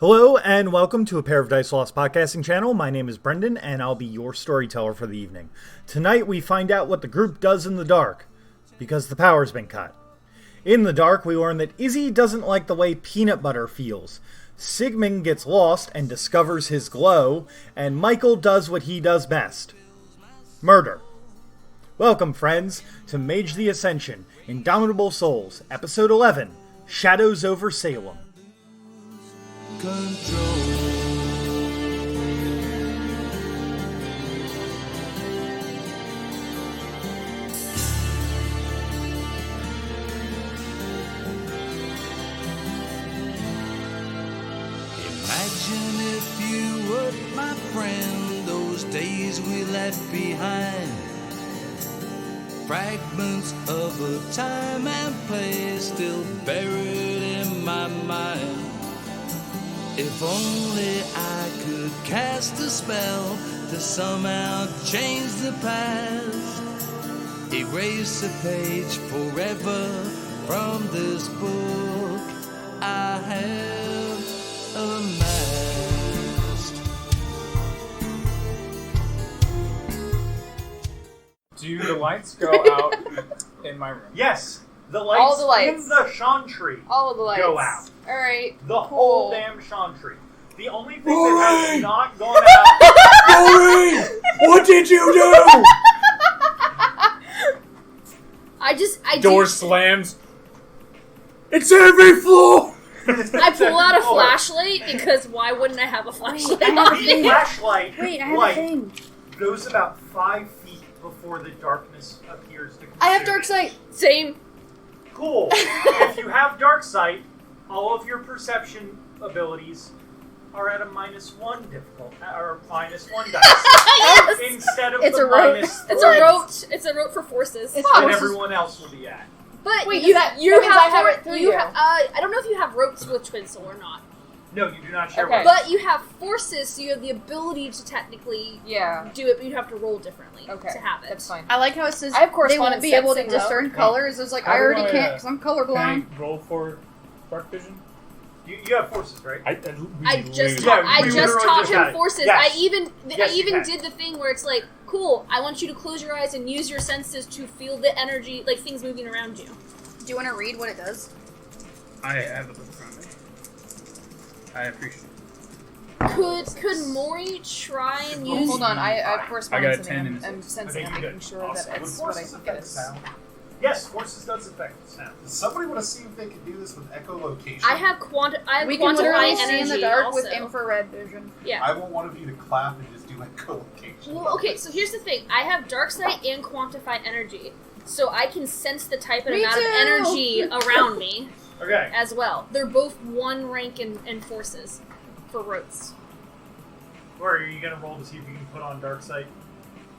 Hello and welcome to A Pair of Dice Lost podcasting channel. My name is Brendan and I'll be your storyteller for the evening. Tonight we find out what the group does in the dark, because the power's been cut. In the dark we learn that Izzy doesn't like the way peanut butter feels. Sigmund gets lost and discovers his glow, and Michael does what he does best. Murder. Welcome friends to Mage the Ascension, Indomitable Souls, Episode 11, Shadows over Salem. Control. Imagine if you were my friend, those days we left behind. Fragments of a time and place still buried in my mind. If only I could cast a spell to somehow change the past, erase a page forever from this book I have amassed. Do the lights go out in my room? Yes, the lights, All the lights. in the chantry All of the lights. go out. Alright. The cool. whole damn chantry. The only thing that has not gone out... Rory! What did you do? Door slams. It's every floor! I pull out a flashlight because why wouldn't I have a flashlight? The flashlight Wait, I have light a thing. goes about 5 feet before the darkness appears to consume. I have dark sight. Same. Cool. If you have dark sight, all of your perception abilities are at a -1 difficult, or -1 dice. Yes. Instead of It's the a rote. -3 It's a rote. It's a rote for forces. that everyone else will be at. But Wait, you that have means I have it through you. I don't know if you have rotes with Twin Soul or not. No, you do not share Okay. rotes. But you have forces, so you have the ability to technically Yeah. do it, but you have to roll differently Okay. to have it. That's fine. I like how it says I have they correspondence won't be able to sensing, though. discern colors. It's like, How I do already I, can't because I'm colorblind. Can I roll for dark vision? You have forces, right? I just Yeah, taught, I we just literally taught just got him it. forces. Yes. I even Yes, you can. did the thing where it's like, cool, I want you to close your eyes and use your senses to feel the energy, like things moving around you. Do you want to read what it does? I have a book in front of me. I appreciate it. Could Mori try and use? Hold on, I have I correspondence got a sensing. 10 I'm sensing. Okay, I'm you making did. sure Awesome. that it's what I think it is. Yes, forces does affect the sound. Somebody want to see if they can do this with echolocation? I have We can literally quantify see in the energy dark also. with infrared vision. Yeah. I want one of you to clap and just do echolocation. Well, okay, so here's the thing. I have dark sight and quantify energy, so I can sense the type and Me amount of too! energy around me Okay. as well. They're both one rank in forces for rotes. Or are you going to roll to see if you can put on dark sight?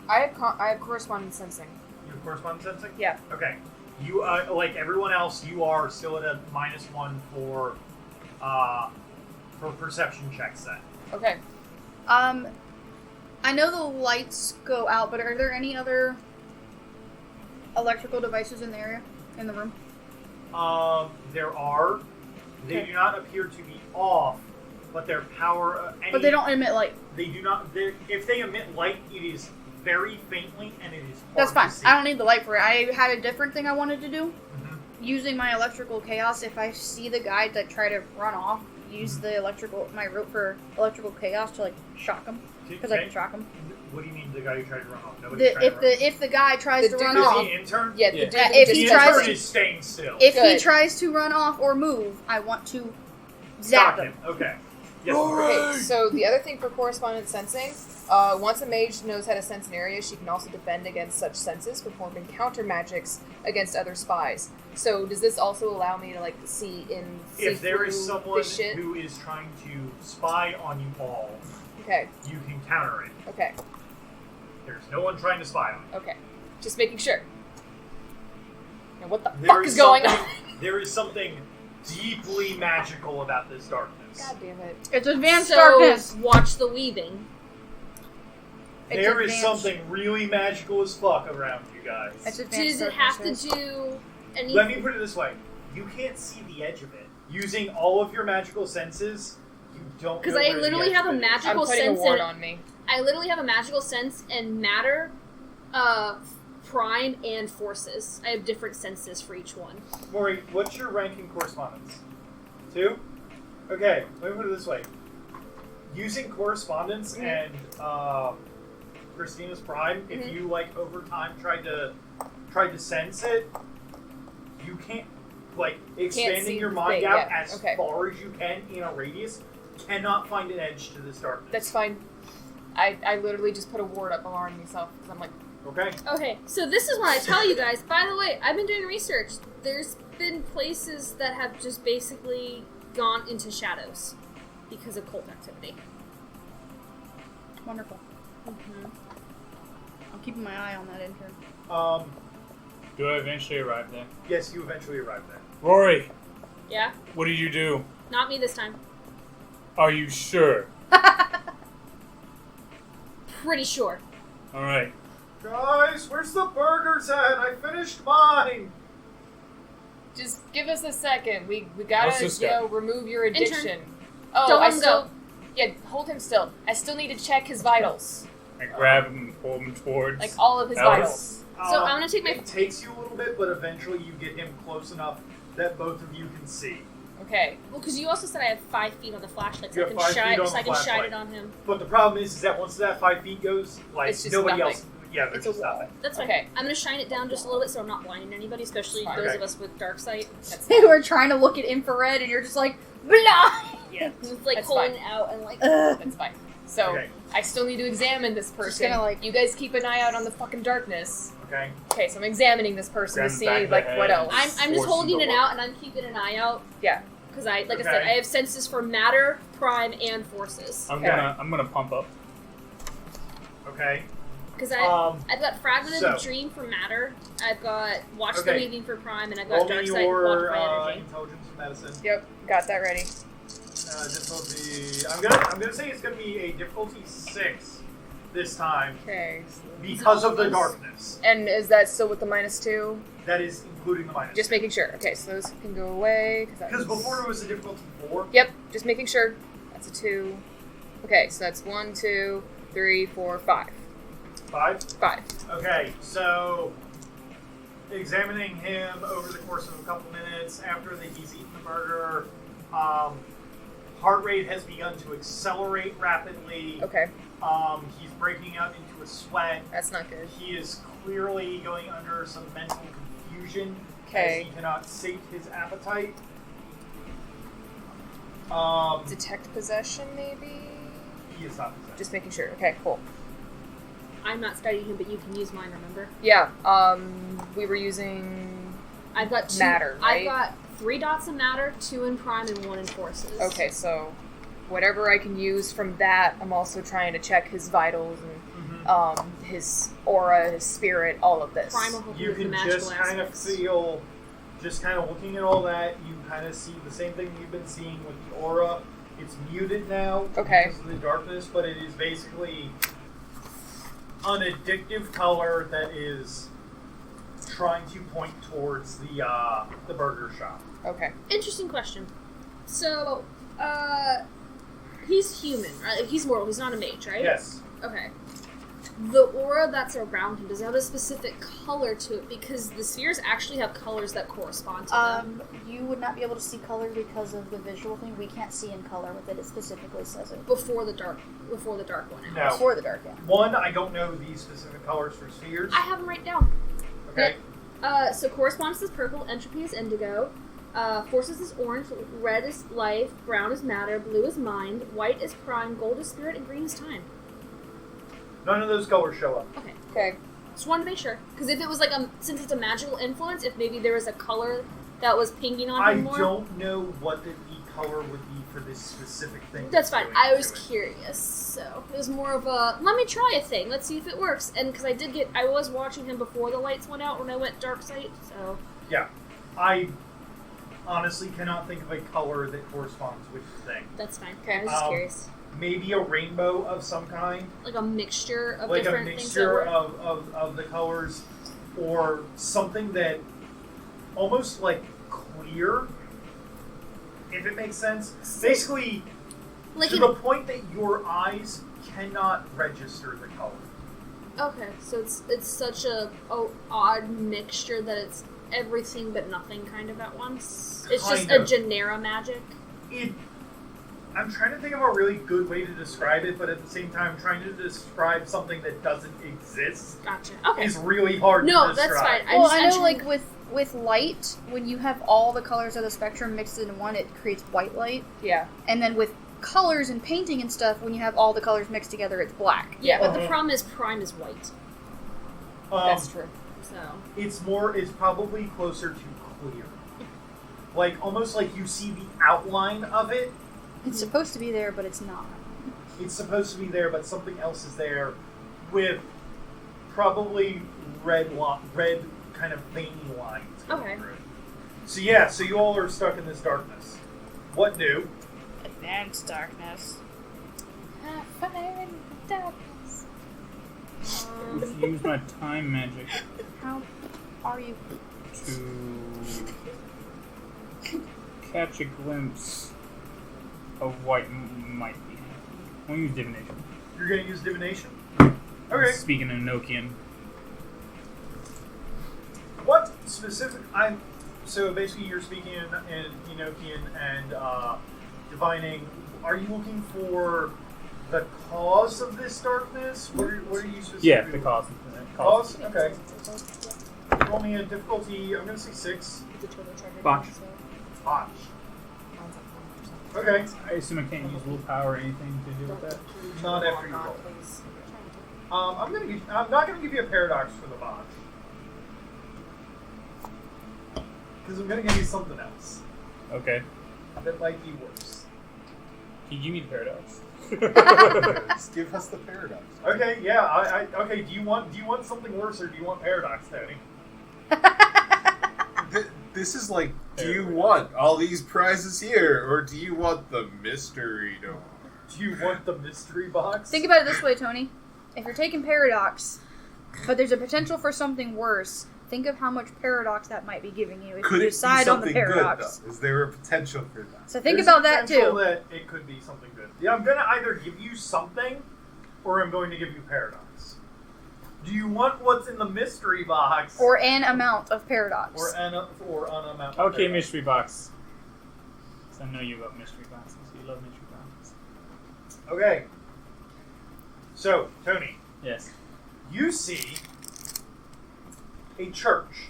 I have correspondence sensing. You have correspondence sensing? Yeah. Okay. You, like everyone else, you are still at a -1 for perception checks then. Okay. I know the lights go out, but are there any other electrical devices in the area, in the room? There are. They Okay. do not appear to be off, but their power... But they don't emit light. They do not... If they emit light, it is very faintly, and it is hard That's fine. to see. I don't need the light for it. I had a different thing I wanted to do. Mhm. Using my electrical chaos, if I see the guy that try to run off, use the my rope for electrical chaos to like shock him, because I can shock him. What do you mean the guy who tried to run off? Nobody's trying to run off. If the guy tries The to run dude- Is off, the intern? Yeah. Yeah. The if The he intern tries is staying still. if he Good. tries to run off or move, I want to Stop zap him. Okay. Yes. Okay, so the other thing for correspondence sensing, once a mage knows how to sense an area, she can also defend against such senses, performing counter magics against other spies. So does this also allow me to like see If there is through someone this shit? who is trying to spy on you all, Okay, you can counter it. okay, There's no one trying to spy on you. okay. Just making sure. Now what the There fuck is going on? There is something deeply magical about this darkness. God damn it. It's advanced So darkness. watch the weaving. It's There is advanced. something really magical as fuck around you guys. It's advanced Does it have to darkness. do any? Let me put it this way. You can't see the edge of it. Using all of your magical senses, you don't. Because know I where the literally edge have a of it is. I'm magical putting a sense ward in. on me. I literally have a magical sense in matter, prime, and forces. I have different senses for each one. Maury, what's your rank in correspondence? 2? Okay, let me put it this way. Using correspondence and Christina's prime, if you like over time tried to sense it, you can't expanding see your the mind thing, out yeah. as Okay. far as you can in a radius, cannot find an edge to this darkness. That's fine. I literally just put a ward up around myself because I'm like, Okay. Okay, so this is when I tell you guys, by the way, I've been doing research. There's been places that have just basically gone into shadows because of cult activity. Wonderful. I'm keeping my eye on that intern. Do I eventually arrive there? Yes, you eventually arrive there. Rory, Yeah? what did you do? Not me this time. Are you sure? Pretty sure. Alright. Guys, where's the burgers at? I finished mine. just give us a second. We What's gotta, this you guy? know, remove your addiction. Intern. Oh, Don't I let him still. go. Yeah, hold him still. I still need to check his vitals. I grab him and pull him towards. Like all of his Alice. vitals. So I'm gonna take my- It takes you a little bit, but eventually you get him close enough that both of you can see. Okay. Well, because you also said I have 5 feet on the flashlight, so You I have can 5 shine, feet on so the I can shine flashlight. it on him. But the problem is that once that 5 feet goes, like It's just nobody nothing. else. Yeah, there's It's a just wall. nothing. That's fine. Okay. I'm gonna shine it down just a little bit so I'm not blinding anybody, especially Fine. those Okay. of us with dark sight. That's They were trying to look at infrared, and you're just like, blah! Yeah. It's like That's pulling fine. out and like. That's fine. So Okay. I still need to examine this person. gonna, like- You guys keep an eye out on the fucking darkness. Okay. Okay, so I'm examining this person Grab to him see back the like head. what else. I'm just Force holding him it to out and I'm keeping an eye out Yeah. because I said, Okay. I have senses for matter, prime, and forces. I'm Okay. gonna pump up. Okay. Because Um, I've got fragment of the so- dream for matter. I've got watch the Okay. weaving for prime, and I've roll got me dark sight your quantify energy. intelligence and medicine. Yep. Got that ready. Difficulty. I'm gonna say it's gonna be a difficulty 6 this time Okay. because of the Those- darkness. And is that still with the -2? That is including the minus. Just making sure. Okay, so those can go away. Because before it was a difficulty 4. Yep, just making sure. That's a 2. Okay, so that's 1, 2, 3, 4, 5. 5. 5. Okay, so examining him over the course of a couple minutes after that he's eaten the burger, heart rate has begun to accelerate rapidly. Okay, He's breaking out into a sweat. that's not good. He is clearly going under some mental confusion Okay. as he cannot sate his appetite. Detect possession, maybe? He is not possessed. Just making sure. Okay, cool. I'm not studying him, but you can use mine. Remember? Yeah, we were using... I've got 2. Matter, right? I've got 3 dots of matter, 2 in prime, and 1 in forces. Okay, so whatever I can use from that, I'm also trying to check his vitals and his aura, his spirit, all of this. Prime will help You with the can magical just kind of aspects. feel, just kind of looking at all that, you kind of see the same thing you've been seeing with the aura. It's muted now Okay. because of the darkness, but it is basically an addictive color that is trying to point towards the burger shop. Okay. Interesting question. So, he's human, right? Like, he's mortal. He's not a mage, right? Yes. Okay. The aura that's around him, does it have a specific color to it? Because the spheres actually have colors that correspond to them. You would not be able to see color because of the visual thing. We can't see in color with it. It specifically says it. Before the dark one out. No. Before the dark, yeah. One, I don't know the specific colors for spheres. I have them right down. Okay. So correspondence is purple, entropy is indigo, forces is orange, red is life, brown is matter, blue is mind, white is prime, gold is spirit, and green is time. None of those colors show up. Okay. Okay. Just wanted to make sure. Because if it was like since it's a magical influence, if maybe there was a color that was pinging on I him more. don't know what the color would be for this specific thing. That's fine. going I was into it. curious, so it was more of a let me try a thing. Let's see if it works. And because I was watching him before the lights went out when I went dark sight. So Yeah. I honestly cannot think of a color that corresponds with the thing. that's fine. Okay. I was just curious, Maybe a rainbow of some kind. like a mixture of Like a different things that mixture work. of the colors. Or something that almost like clear, if it makes sense. Basically, Like to the point that your eyes cannot register the color. Okay, so it's such a odd mixture that it's everything but nothing kind of at once. It's just Kind a of. genera magic. I'm trying to think of a really good way to describe it, but at the same time, trying to describe something that doesn't exist Gotcha. Okay. is really hard to No, describe. that's fine. Well, I'm I know, trying- like with light, when you have all the colors of the spectrum mixed into one, it creates white light. Yeah. And then with colors and painting and stuff, when you have all the colors mixed together, it's black. Yeah, but the Uh-huh. problem is prime is white. That's true. So It's probably closer to clear. Like, almost like you see the outline of it. It's supposed to be there, but it's not. It's supposed to be there, but something else is there with probably red kind of veiny lines going Okay. through it. So yeah, so you all are stuck in this darkness. What do? Advanced darkness. Fire in the darkness. Let's use my time magic How are you? to catch a glimpse of what might be happening. We'll use divination. You're gonna use divination? Okay. Speaking in Enochian. What specific? So basically, you're speaking in Enochian and divining. Are you looking for the cause of this darkness? What are you specifically? Yeah, the cause. Cause? Okay. Roll me a difficulty. I'm gonna say 6. Botch. Botch. Okay. I assume I can't use willpower or anything to do with that. Not after you roll. I'm not gonna give you a paradox for the botch. Because I'm gonna give you something else Okay. that might be worse. Can you give me the paradox? Just give us the paradox. Okay, yeah. Okay. Do you want something worse, or do you want paradox, Tony? This is like, do you want all these prizes here, or do you want the mystery door? Do you want the mystery box? Think about it this way, Tony. If you're taking paradox, but there's a potential for something worse, think of how much paradox that might be giving you if Could you it be decide on the something good, paradox. though? Is there a potential for that? So think There's about a that potential too. That it could be something good. Yeah, I'm gonna either give you something, or I'm going to give you paradox. Do you want what's in the mystery box, Or an amount of paradox. or an amount? Of Okay, paradox? mystery box. 'Cause I know you love mystery boxes. You love mystery boxes. Okay. So, Tony, Yes. you see a church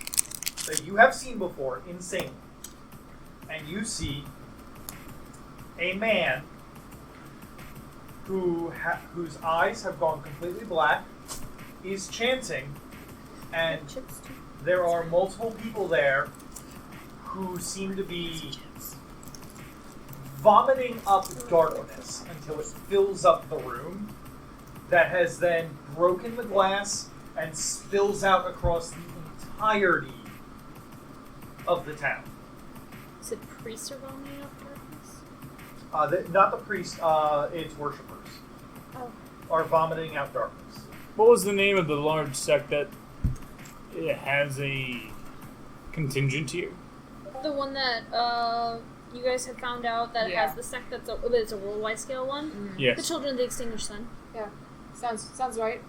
that you have seen before in Salem, and you see a man whose eyes have gone completely black is chanting, and there are multiple people there who seem to be vomiting up darkness until it fills up the room, that has then broken the glass and spills out across the entirety of the town. is it priests are vomiting up darkness? Not the priest, its worshippers Oh. are vomiting out darkness. What was the name of the large sect that it has a contingent here? The one that you guys had found out that Yeah. has the sect it's a worldwide scale one. Mm-hmm. Yes. The Children of the Extinguished Sun. Yeah. Sounds right.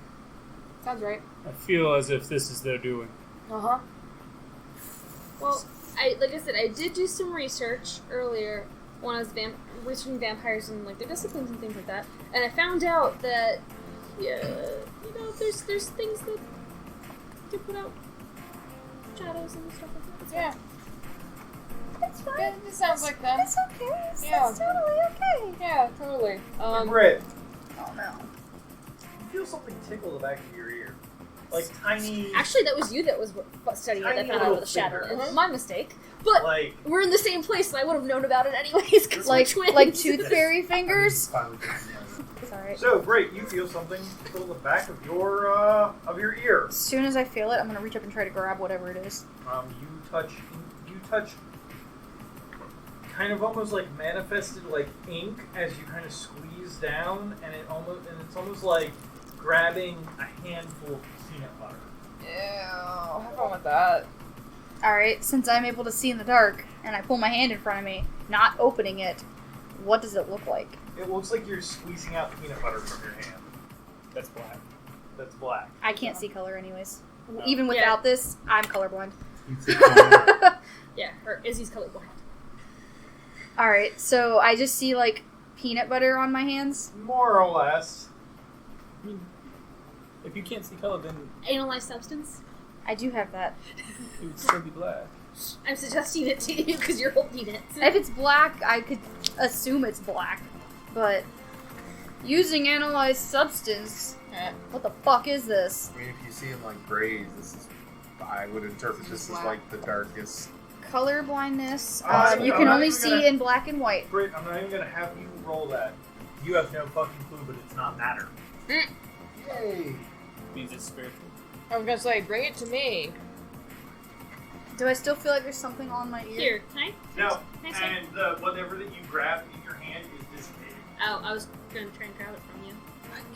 Sounds right. I feel as if this is their doing. Uh-huh. Well, like I said, I did do some research earlier when I was researching vampires and like their disciplines and things like that, and I found out that there's things that do put out shadows and stuff like that. Yeah. It's fine. Yeah, it sounds like them. It's okay. Yeah. It's totally okay. Yeah, totally. Britt, Oh no. you feel something tickle the back of your ear. Like tiny... Actually, that was you that was studying it. Tiny That found out little about the shadow. finger. It's my mistake. But Like... we're in the same place, so I would have known about it anyways because we're Like twins. tooth fairy fingers. Finally getting the- Sorry. So, Britt, you feel something tickle the back of your ear. As soon as I feel it, I'm gonna reach up and try to grab whatever it is. You touch kind of almost like manifested like ink as you kind of squeeze down, and it's almost like grabbing a handful of peanut butter. Ew, have fun with that. Alright, since I'm able to see in the dark, and I pull my hand in front of me, not opening it, what does it look like? It looks like you're squeezing out peanut butter from your hand. That's black. That's black. I can't see color anyways. No. Even without this, I'm colorblind. Yeah, Izzy's colorblind. Alright, so I just see, like, peanut butter on my hands. More or less. I mean, if you can't see color, then Analyze substance. I do have that. it would still be black. I'm suggesting it to you because you're holding it. If it's black, I could assume it's black. But using analyzed substance, what the fuck is this? I mean, if you see him like grays, this is. I would interpret this as like the darkest. Color blindness. Honestly, You I'm can not only even see gonna- in black and white. Britt, I'm not even gonna have you roll that. You have no fucking clue, but it's not matter. Yay! Means it's spiritual. I was gonna say, bring it to me. Do I still feel like there's something on my ear? Here, can I? No, Nice and whatever that you grab in your hand is dissipating. Oh, I was going to try and grab it from you.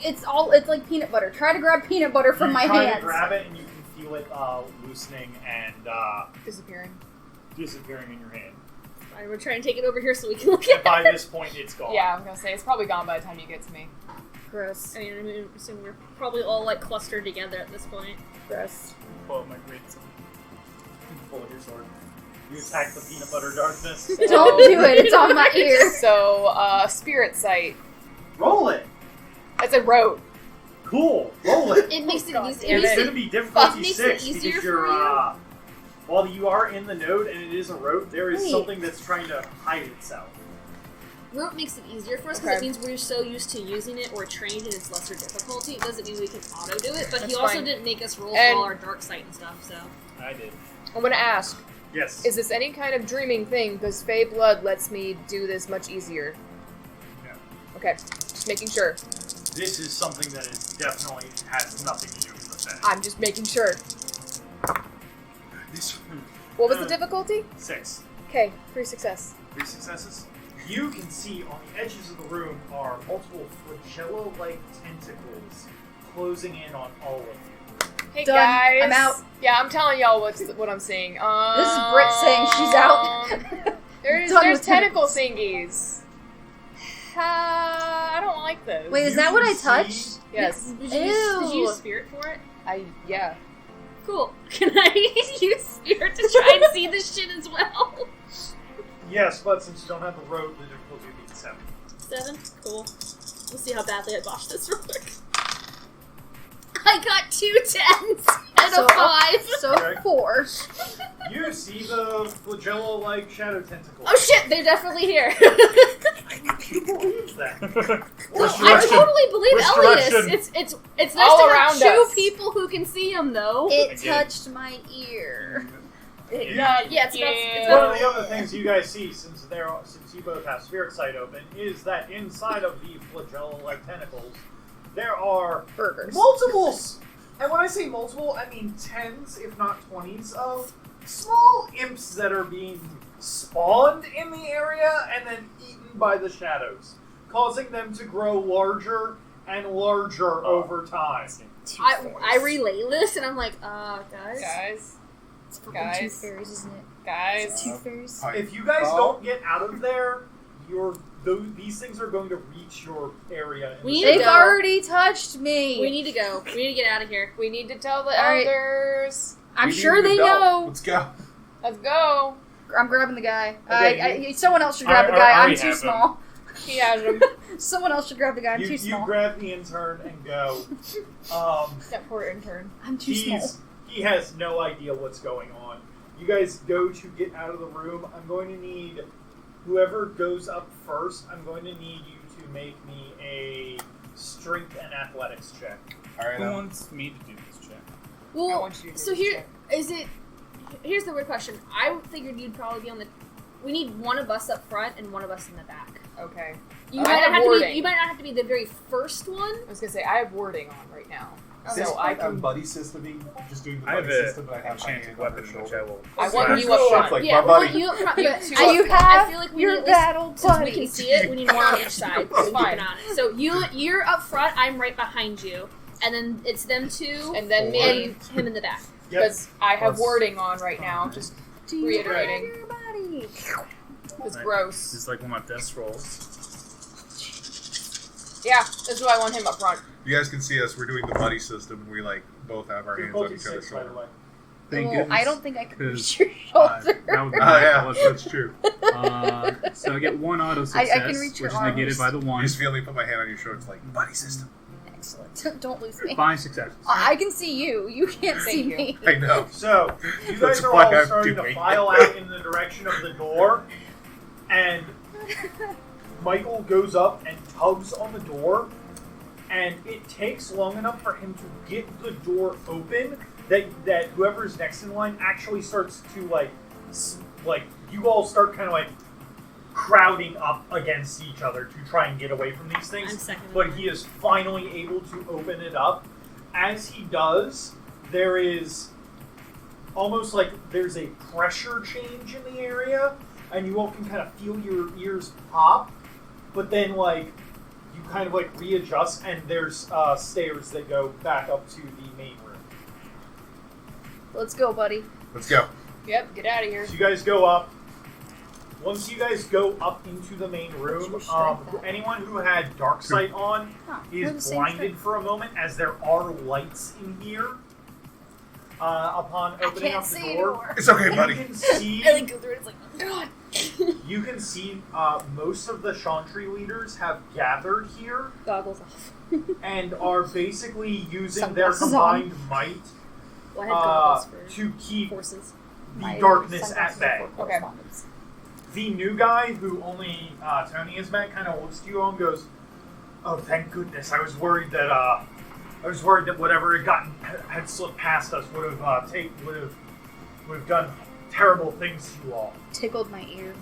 It's like peanut butter. Try to grab peanut butter from my try hands. to grab it, and you can feel it loosening and Disappearing. disappearing in your hand. Alright, we're trying to take it over here so we can look And at by it. this point, it's gone. Yeah, I was gonna say, it's probably gone by the time you get to me. Gross. I mean, I assume we're probably all like clustered together at this point. Gross. Pull out my great sword. Pull your sword. You attack the peanut butter darkness. Don't do it. It's on my ear. So, spirit sight. Roll it. It's a road. Cool. Roll it. It makes it God easy. damn It's it. going to be difficulty makes it 6 easier because for you're, you? while you are in the node and it is a rope, there is Wait. something that's trying to hide itself. Rope makes it easier for us because Okay. it means we're so used to using it or trained and it's lesser difficulty. It doesn't mean we can auto do it, but That's he also fine. didn't make us roll And- for all our dark sight and stuff, so. I did. I'm gonna ask, Yes. is this any kind of dreaming thing? Because Fey Blood lets me do this much easier. No. Okay, just making sure. This is something that is definitely has nothing to do with the thing. I'm just making sure. This What was the difficulty? 6. Okay, 3 success. 3 successes. You can see on the edges of the room are multiple flagella-like tentacles closing in on all of you. Hey Done. guys, I'm out. Yeah, I'm telling y'all what I'm seeing. This is Britt saying she's out. There's Done with tentacle thingies. I don't like those. Wait, is You that what I see- touched? Yes. Did you use Ew. spirit for it? Yeah. Cool. Can I use spirit to try and see this shit as well? Yes, but since you don't have the road, the difficulty would be 7. 7? Cool. We'll see how badly I botched this real quick. I got 2 10s and So- a 5. So Okay. 4. You see the flagella-like shadow tentacles. Oh shit, they're definitely here. Who believes that? Well, I totally believe Which Elias. direction? It's nice All to around have 2 us. people who can see him though. It Again. touched my ear. Yeah, it's One about of the other things you guys see, since you both have spirit sight open, is that inside of the flagella-like tentacles, there are Burgers. multiples. And when I say multiple, I mean 10s, if not 20s, of small imps that are being spawned in the area and then eaten by the shadows, causing them to grow larger and larger over time. I relay this and I'm like, guys. Guys. It's for Guys. tooth fairies, isn't it? Guys. Tooth fairies. If you guys don't get out of there, these things are going to reach your area. in We the need to They've go. already touched me. We need to go. We need to get out of here. We need to tell the All right. elders. I'm We need sure to they go. know. Let's go. Let's go. I'm grabbing the guy. Okay, Someone else should grab the guy. I I'm already too have him. small. He has him. Someone else should grab the guy. I'm too You small. grab the intern and go. That poor intern. I'm too small. He has no idea what's going on. You guys go to get out of the room. I'm going to need whoever goes up first. I'm going to need you to make me a strength and athletics check. All right. Who wants me to do this check? I Well, want you to so do here this is it. Here's the weird question. I figured you'd probably be on the. We need one of us up front and one of us in the back. Okay. You I might have not have to be. warding. You might not have to be the very first one. I was gonna say, I have warding on right now. Is this So I like a can. buddy systeming? Just doing the I have buddy system, but I an have my enchanted hand on her weapon, which shoulder. I will. I want slash. you up So front. it's like Yeah, my well, buddy. you up front. You You, have two I, You up have I feel like we your need at least, battle since we buddy. can see it, we need one on each side. It's fine. Keep an eye on it. So you're up front. I'm right behind you, and then it's them two And then and me. him in the back. Yep. Because I have Plus- warding on right now. Just Do you reiterating. have your body? it's Right. gross. This is like one of my best rolls. Yeah, that's why I want him up front. You guys can see us. We're doing the buddy system, and we both have our hands on Difficulty each other's 6, by the shoulder. way. Thank Well, I goodness, don't think I can 'cause, reach your shoulder. that would be Yeah, that's true. So I get 1 auto I success, can reach which your is negated arms. by the You 1. just feel me put my hand on your shoulder. It's like buddy system. Excellent. Don't lose me. 5 successes. I can see you. You can't see Thank you. me. I know. So, you guys That's are why all I'm starting to doing file it. out in the direction of the door, and Michael goes up and tugs on the door, and it takes long enough for him to get the door open that whoever's next in line actually starts to, like, you all start kind of, like, crowding up against each other to try and get away from these things. I'm second. But he is finally able to open it up. As he does, there is almost like there's a pressure change in the area, and you all can kind of feel your ears pop, but then like you kind of like readjust, and there's stairs that go back up to the main room. Let's go, buddy. Let's go. Yep, get out of here. So you guys go up. Once you guys go up into the main room, anyone who had dark sight on we're the is same blinded thing. for a moment, as there are lights in here. Upon opening up the door, It's okay, you buddy. can see. I like go through it. It's like, oh God. You can see most of the Chantry leaders have gathered here Goggles off. and are basically using their Sunglasses on. combined might Well, I had goggles for to keep horses. the darkness at bay. Okay. The new guy, who only Tony has met, kind of looks to you all and goes, "Oh, thank goodness! I was worried that whatever had slipped past us would have done terrible things to you all." Tickled my ear.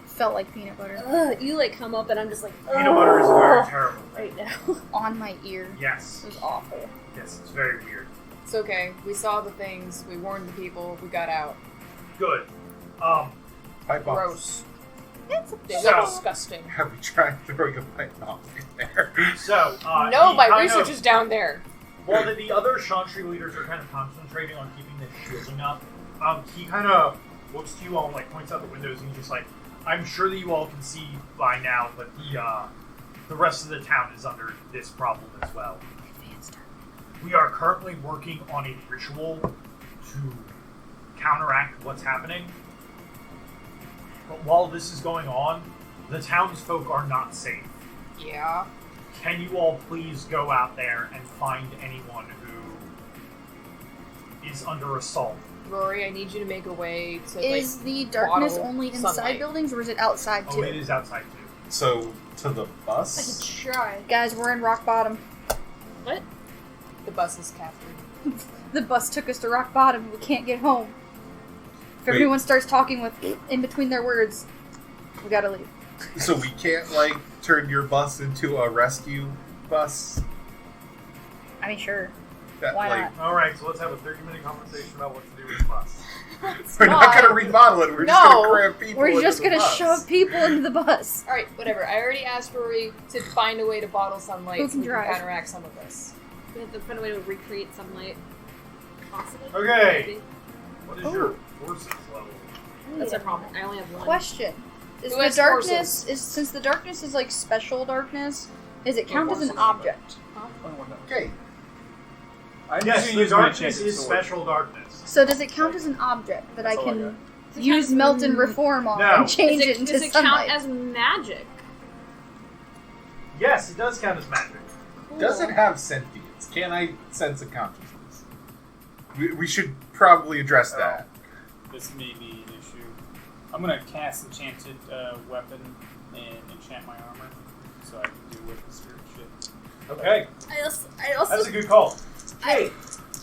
Felt like peanut butter. You like come up and I'm just like Peanut butter is very terrible. right now. On my ear. Yes, It was awful. yes, it's very weird. It's okay. We saw the things. We warned the people. We got out. Good. Pipe bombs. Gross. They So- look disgusting. Have we tried throwing a pipe bomb in there? So No, he my kind research of- is down there. While the other Chantry leaders are kind of concentrating on keeping this shielding up, he kind of looks to you all and like points out the windows, and he's just like, "I'm sure that you all can see by now, but the rest of the town is under this problem as well. We are currently working on a ritual to counteract what's happening. But while this is going on, the townsfolk are not safe. Yeah. Can you all please go out there and find anyone who is under assault?" Rory, I need you to make a way to Is the darkness bottle only inside sunlight. buildings, or is it outside Oh, too? it is outside too. So, to the I bus? could try. Guys, we're in rock bottom. What? The bus is captured. The bus took us to rock bottom. We can't get home. If Wait. everyone starts talking with in between their words, we gotta leave. So we can't, like, turn your bus into a rescue bus? I mean, sure. That, Why like, not? Alright, so let's have a 30-minute conversation about what to do with the bus. We're not gonna remodel it, we're just No. gonna cram people We're into just the gonna bus. shove people into the bus. Alright, whatever. I already asked Rory to find a way to bottle sunlight Who so can we can drive? counteract some of this. We have to find a way to recreate sunlight. Possibly. Okay. Maybe. What is your forces level? That's a problem. I only have one. Question: Is Who the has darkness forces? is since the darkness is like special darkness? Does it count as an forces. object? Okay. I'm Yes, just the gonna use my darkness enchanted is sword. special darkness. So does it count as an object that I That's all I got. can Does it use count- melt and reform on No. and change it into does it sunlight? count as magic? Yes, it does count as magic. Does it have sentience? Can I sense a consciousness? We should probably address that. This may be an issue. I'm gonna cast enchanted weapon and enchant my armor, so I can deal with the spirit shit. Okay, I also that's a good call. Hey,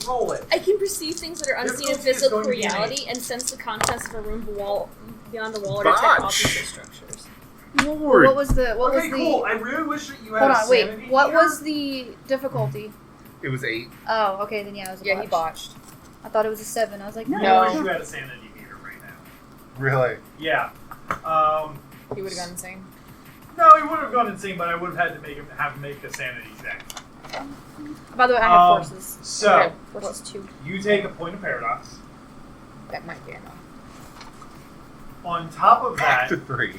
roll it. I can perceive things that are unseen in Difficulty is physical going to be an reality and sense the contents of a room beyond a wall or detect Botch. objects or structures. Lord. What was the Okay, cool. I really wish that you had Hold a on, wait. sanity What meter. was the difficulty? It was 8. Oh, okay, then yeah, it was a Yeah, he botch. botched. I thought it was a 7. I was like, no. I wish you had a sanity meter right now. Really? Yeah. He would have gone insane. No, he would have gone insane, but I would have had to make a sanity check. By the way, I have forces. So, Okay. Forces 2. you take a point of paradox. That might be enough. On top of Back that, to 3.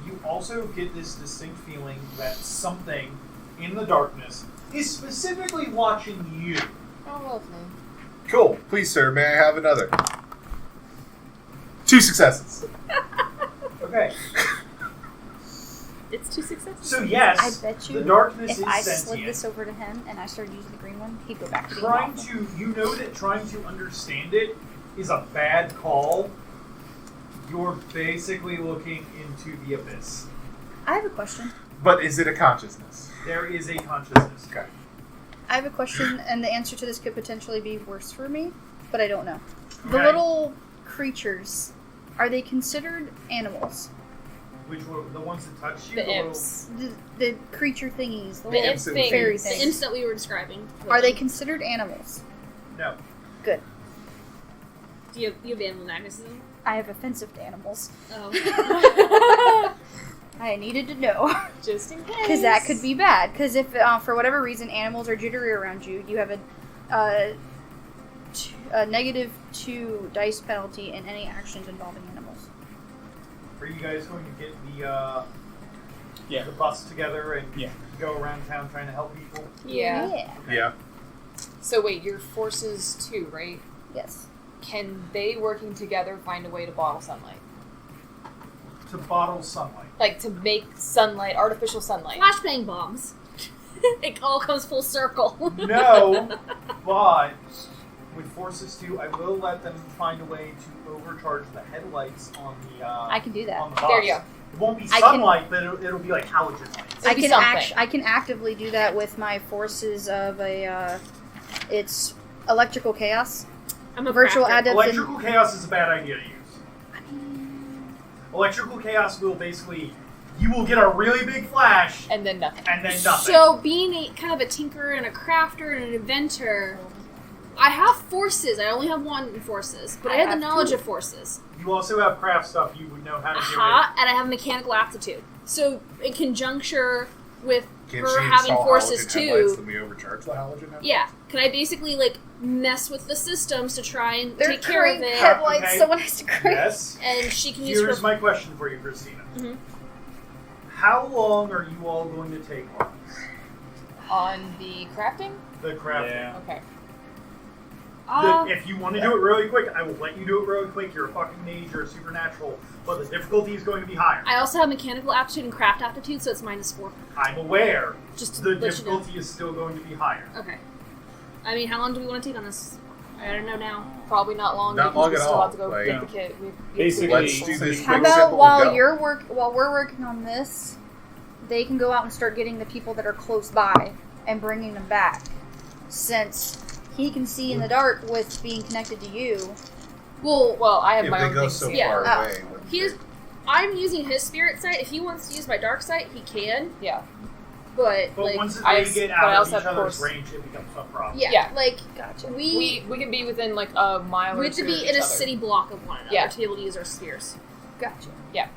you also get this distinct feeling that something in the darkness is specifically watching you. Oh, lovely. Cool. Please, sir, may I have another? 2 successes. Okay. It's 2 successes. So yes, I bet you the darkness if is I sentient. slid this over to him and I started using the green one, he'd go back to being Trying awful. to, you know that trying to understand it is a bad call. You're basically looking into the abyss. I have a question. But is it a consciousness? There is a consciousness. Okay. I have a question, and the answer to this could potentially be worse for me, but I don't know. The Okay. little creatures, are they considered animals? Which were the ones that touched you? The little- imps. The creature thingies, the The little imp things. fairy The things. imps that we were describing. Are they considered animals? No. Good. Do you have animal magnetism? I have offensive to animals. Oh. I needed to know. Just in case. Because that could be bad. Because if, for whatever reason, animals are jittery around you, you have a -2 dice penalty in any actions involving animals. Are you guys going to get the bus together and go around town trying to help people? Yeah. Yeah. So wait, your forces too, right? Yes. Can they working together find a way to bottle sunlight? To bottle sunlight. Like to make sunlight, artificial sunlight. Flashbang bombs. It all comes full circle. No, but with forces 2, I will let them find a way to overcharge the headlights on the I can do that. on the bus. There you go. It won't be I can- sunlight, but it'll be like halogen lights. It'll be something. I can actively do that with my forces of a it's electrical chaos. I'm a Virtual crafter. adept. Electrical chaos is a bad idea to use. Electrical chaos will basically, you will get a really big flash And then nothing. and then nothing. So, being a kind of a tinkerer and a crafter and an inventor, I have forces. I only have 1 in forces, but I, I have the have knowledge 2. of forces. You also have craft stuff you would know how to do Aha, and I have mechanical aptitude. So, in conjuncture with Can't her she having install forces halogen headlights, too, then we overcharge the halogen headlights? yeah, can I basically like mess with the systems to try and They're take care of current it? headlights. Okay. Someone has to it. crank. Yes. And she can use Here's her. my question for you, Christina. Mhm. How long are you all going to take on this? On the crafting? The crafting. Yeah. Okay. If you want to do it really quick, I will let you do it really quick. You're a fucking mage, you're a supernatural, but the difficulty is going to be higher. I also have mechanical aptitude and craft aptitude, so it's -4. I'm aware. Just to The let you know. difficulty is still going to be higher. Okay. I mean, how long do we want to take on this? I don't know now. Probably not long Not because long we at still all. have to go Like, get the kid. We basically- Let's do this How quick, about simple, while go. while we're working on this, they can go out and start getting the people that are close by and bringing them back, since he can see in the dark with being connected to you. Well, I have If my they own go thing so to see. Yeah. far Oh. away. wouldn't Here's, they? I'm using his spirit sight. If he wants to use my dark sight, he can. Yeah. But, But like, once I- they get but I out also of each have other's force. range, it becomes a problem. yeah, Yeah. like Gotcha. we We can be within like a mile or we have to two be of in each a other. city block of one another Yeah. to be able to use our spheres. Gotcha. Yeah.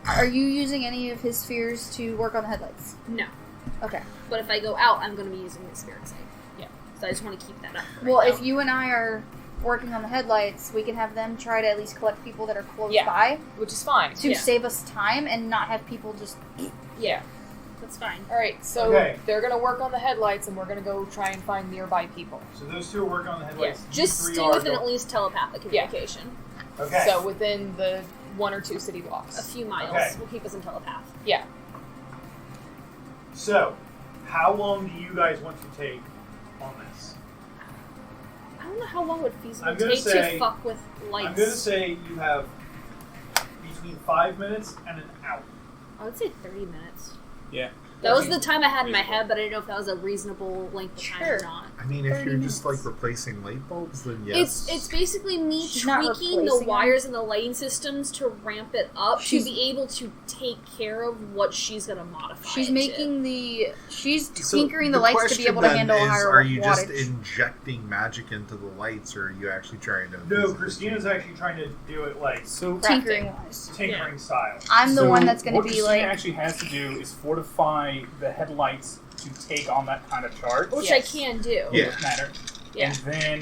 Are you using any of his spheres to work on the headlights? No, Okay. but if I go out, I'm going to be using the spirit sight. Yeah. So I just want to keep that up. Well, right if you and I are working on the headlights, we can have them try to at least collect people that are close Yeah. by Which is fine. to Yeah. save us time and not have people just. Yeah. that's fine. All right. So Okay. they're gonna work on the headlights, and we're gonna go try and find nearby people. So those two are working on the headlights. Yeah. You Just three stay are within go- at least telepathic communication. Okay. So within the 1 or 2 city A blocks. few miles Okay. will keep us in telepath. Yeah. So, how long do you guys want to take on this? I don't know how long would feasible I'm gonna take say- to fuck with lights. I'm going to say you have between 5 minutes and an hour. I would say 30 minutes. Yeah. That was the time I had in my head, but I didn't know if that was a reasonable length of time or Sure. not. I mean, if 30 you're just like minutes. replacing light bulbs, then yes. It's basically me She's not tweaking the replacing wires and the lighting systems to ramp it up She's- to be able to take care of what she's gonna modify. She's it making she's So tinkering the lights to be question able to then handle is, higher are you just wattage. injecting magic into the lights, or are you actually trying to? No, physically Christina's change actually trying to do it like So Tinkering wise. tinkering style. I'm the so one that's going to what be Christina like. actually has to do is fortify the headlights to take on that kind of charge. which Yes. I can do. Yeah. Doesn't matter. Yeah. And then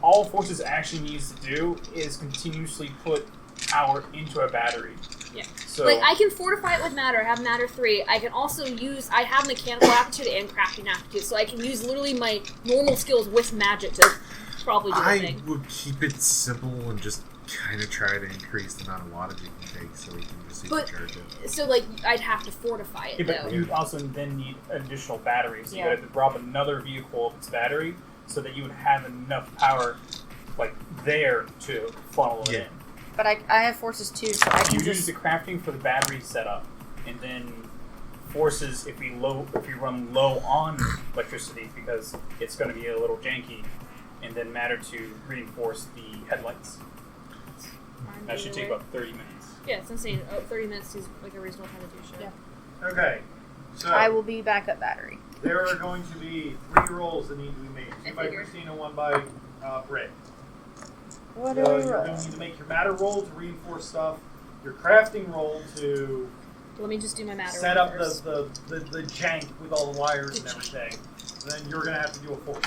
all Forces actually needs to do is continuously put power into a battery. Yeah. So Like, I can fortify it with matter, I have matter 3. I can also I have mechanical aptitude and crafting aptitude, so I can use literally my normal skills with magic to probably do the I thing. would keep it simple and just kind of try to increase the amount of wattage you can take so we can just supercharge it. So, like, I'd have to fortify it, yeah, though. but you also then need additional batteries. So Yeah. you got to rob another vehicle of its battery so that you would have enough power, like, there to funnel it Yeah. in. But I have forces too, so I You can use just. the crafting for the battery setup, and then forces if we run low on electricity because it's going to be a little janky, and then matter to reinforce the headlights. That should take about 30 minutes. Yeah, it's insane. 30 minutes is, like, a reasonable time to do shit. Yeah. Okay, so I will be backup battery. there are going to be 3 rolls that need to be made. I 2 by figured. Christina, 1 by Britt. What So are we you're going to need to make your matter roll to reinforce stuff, your crafting roll to Let me just do my matter set roll up first. the jank with all the wires and everything. Then you're going to have to do a force.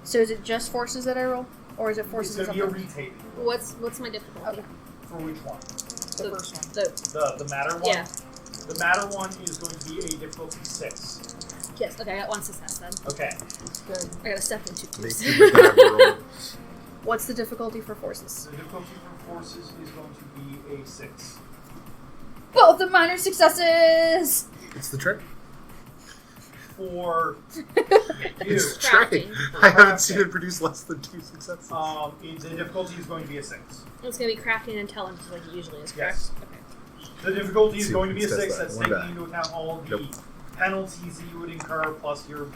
So is it just forces that I roll? Or is it It's forces going and to be a something? retating. What's my difficulty? Okay. For which one? The first one. The The matter one? Yeah. The matter one is going to be a difficulty 6. Yes, okay, I got 1 success then. Okay. Good. I got a 7 and 2 Make twos. your dive roll. What's the difficulty for forces? The difficulty for forces is going to be a 6. Both the minor successes! It's the trick. For you, It's the Crafting. trick. I haven't seen it produce less than 2 successes. the difficulty is going to be a 6. It's gonna be crafting and intelligence like it usually is, correct? Yes. Okay. The difficulty is See, going to be a it says 6. that. That's One taking die. into account all the Nope. penalties that you would incur plus your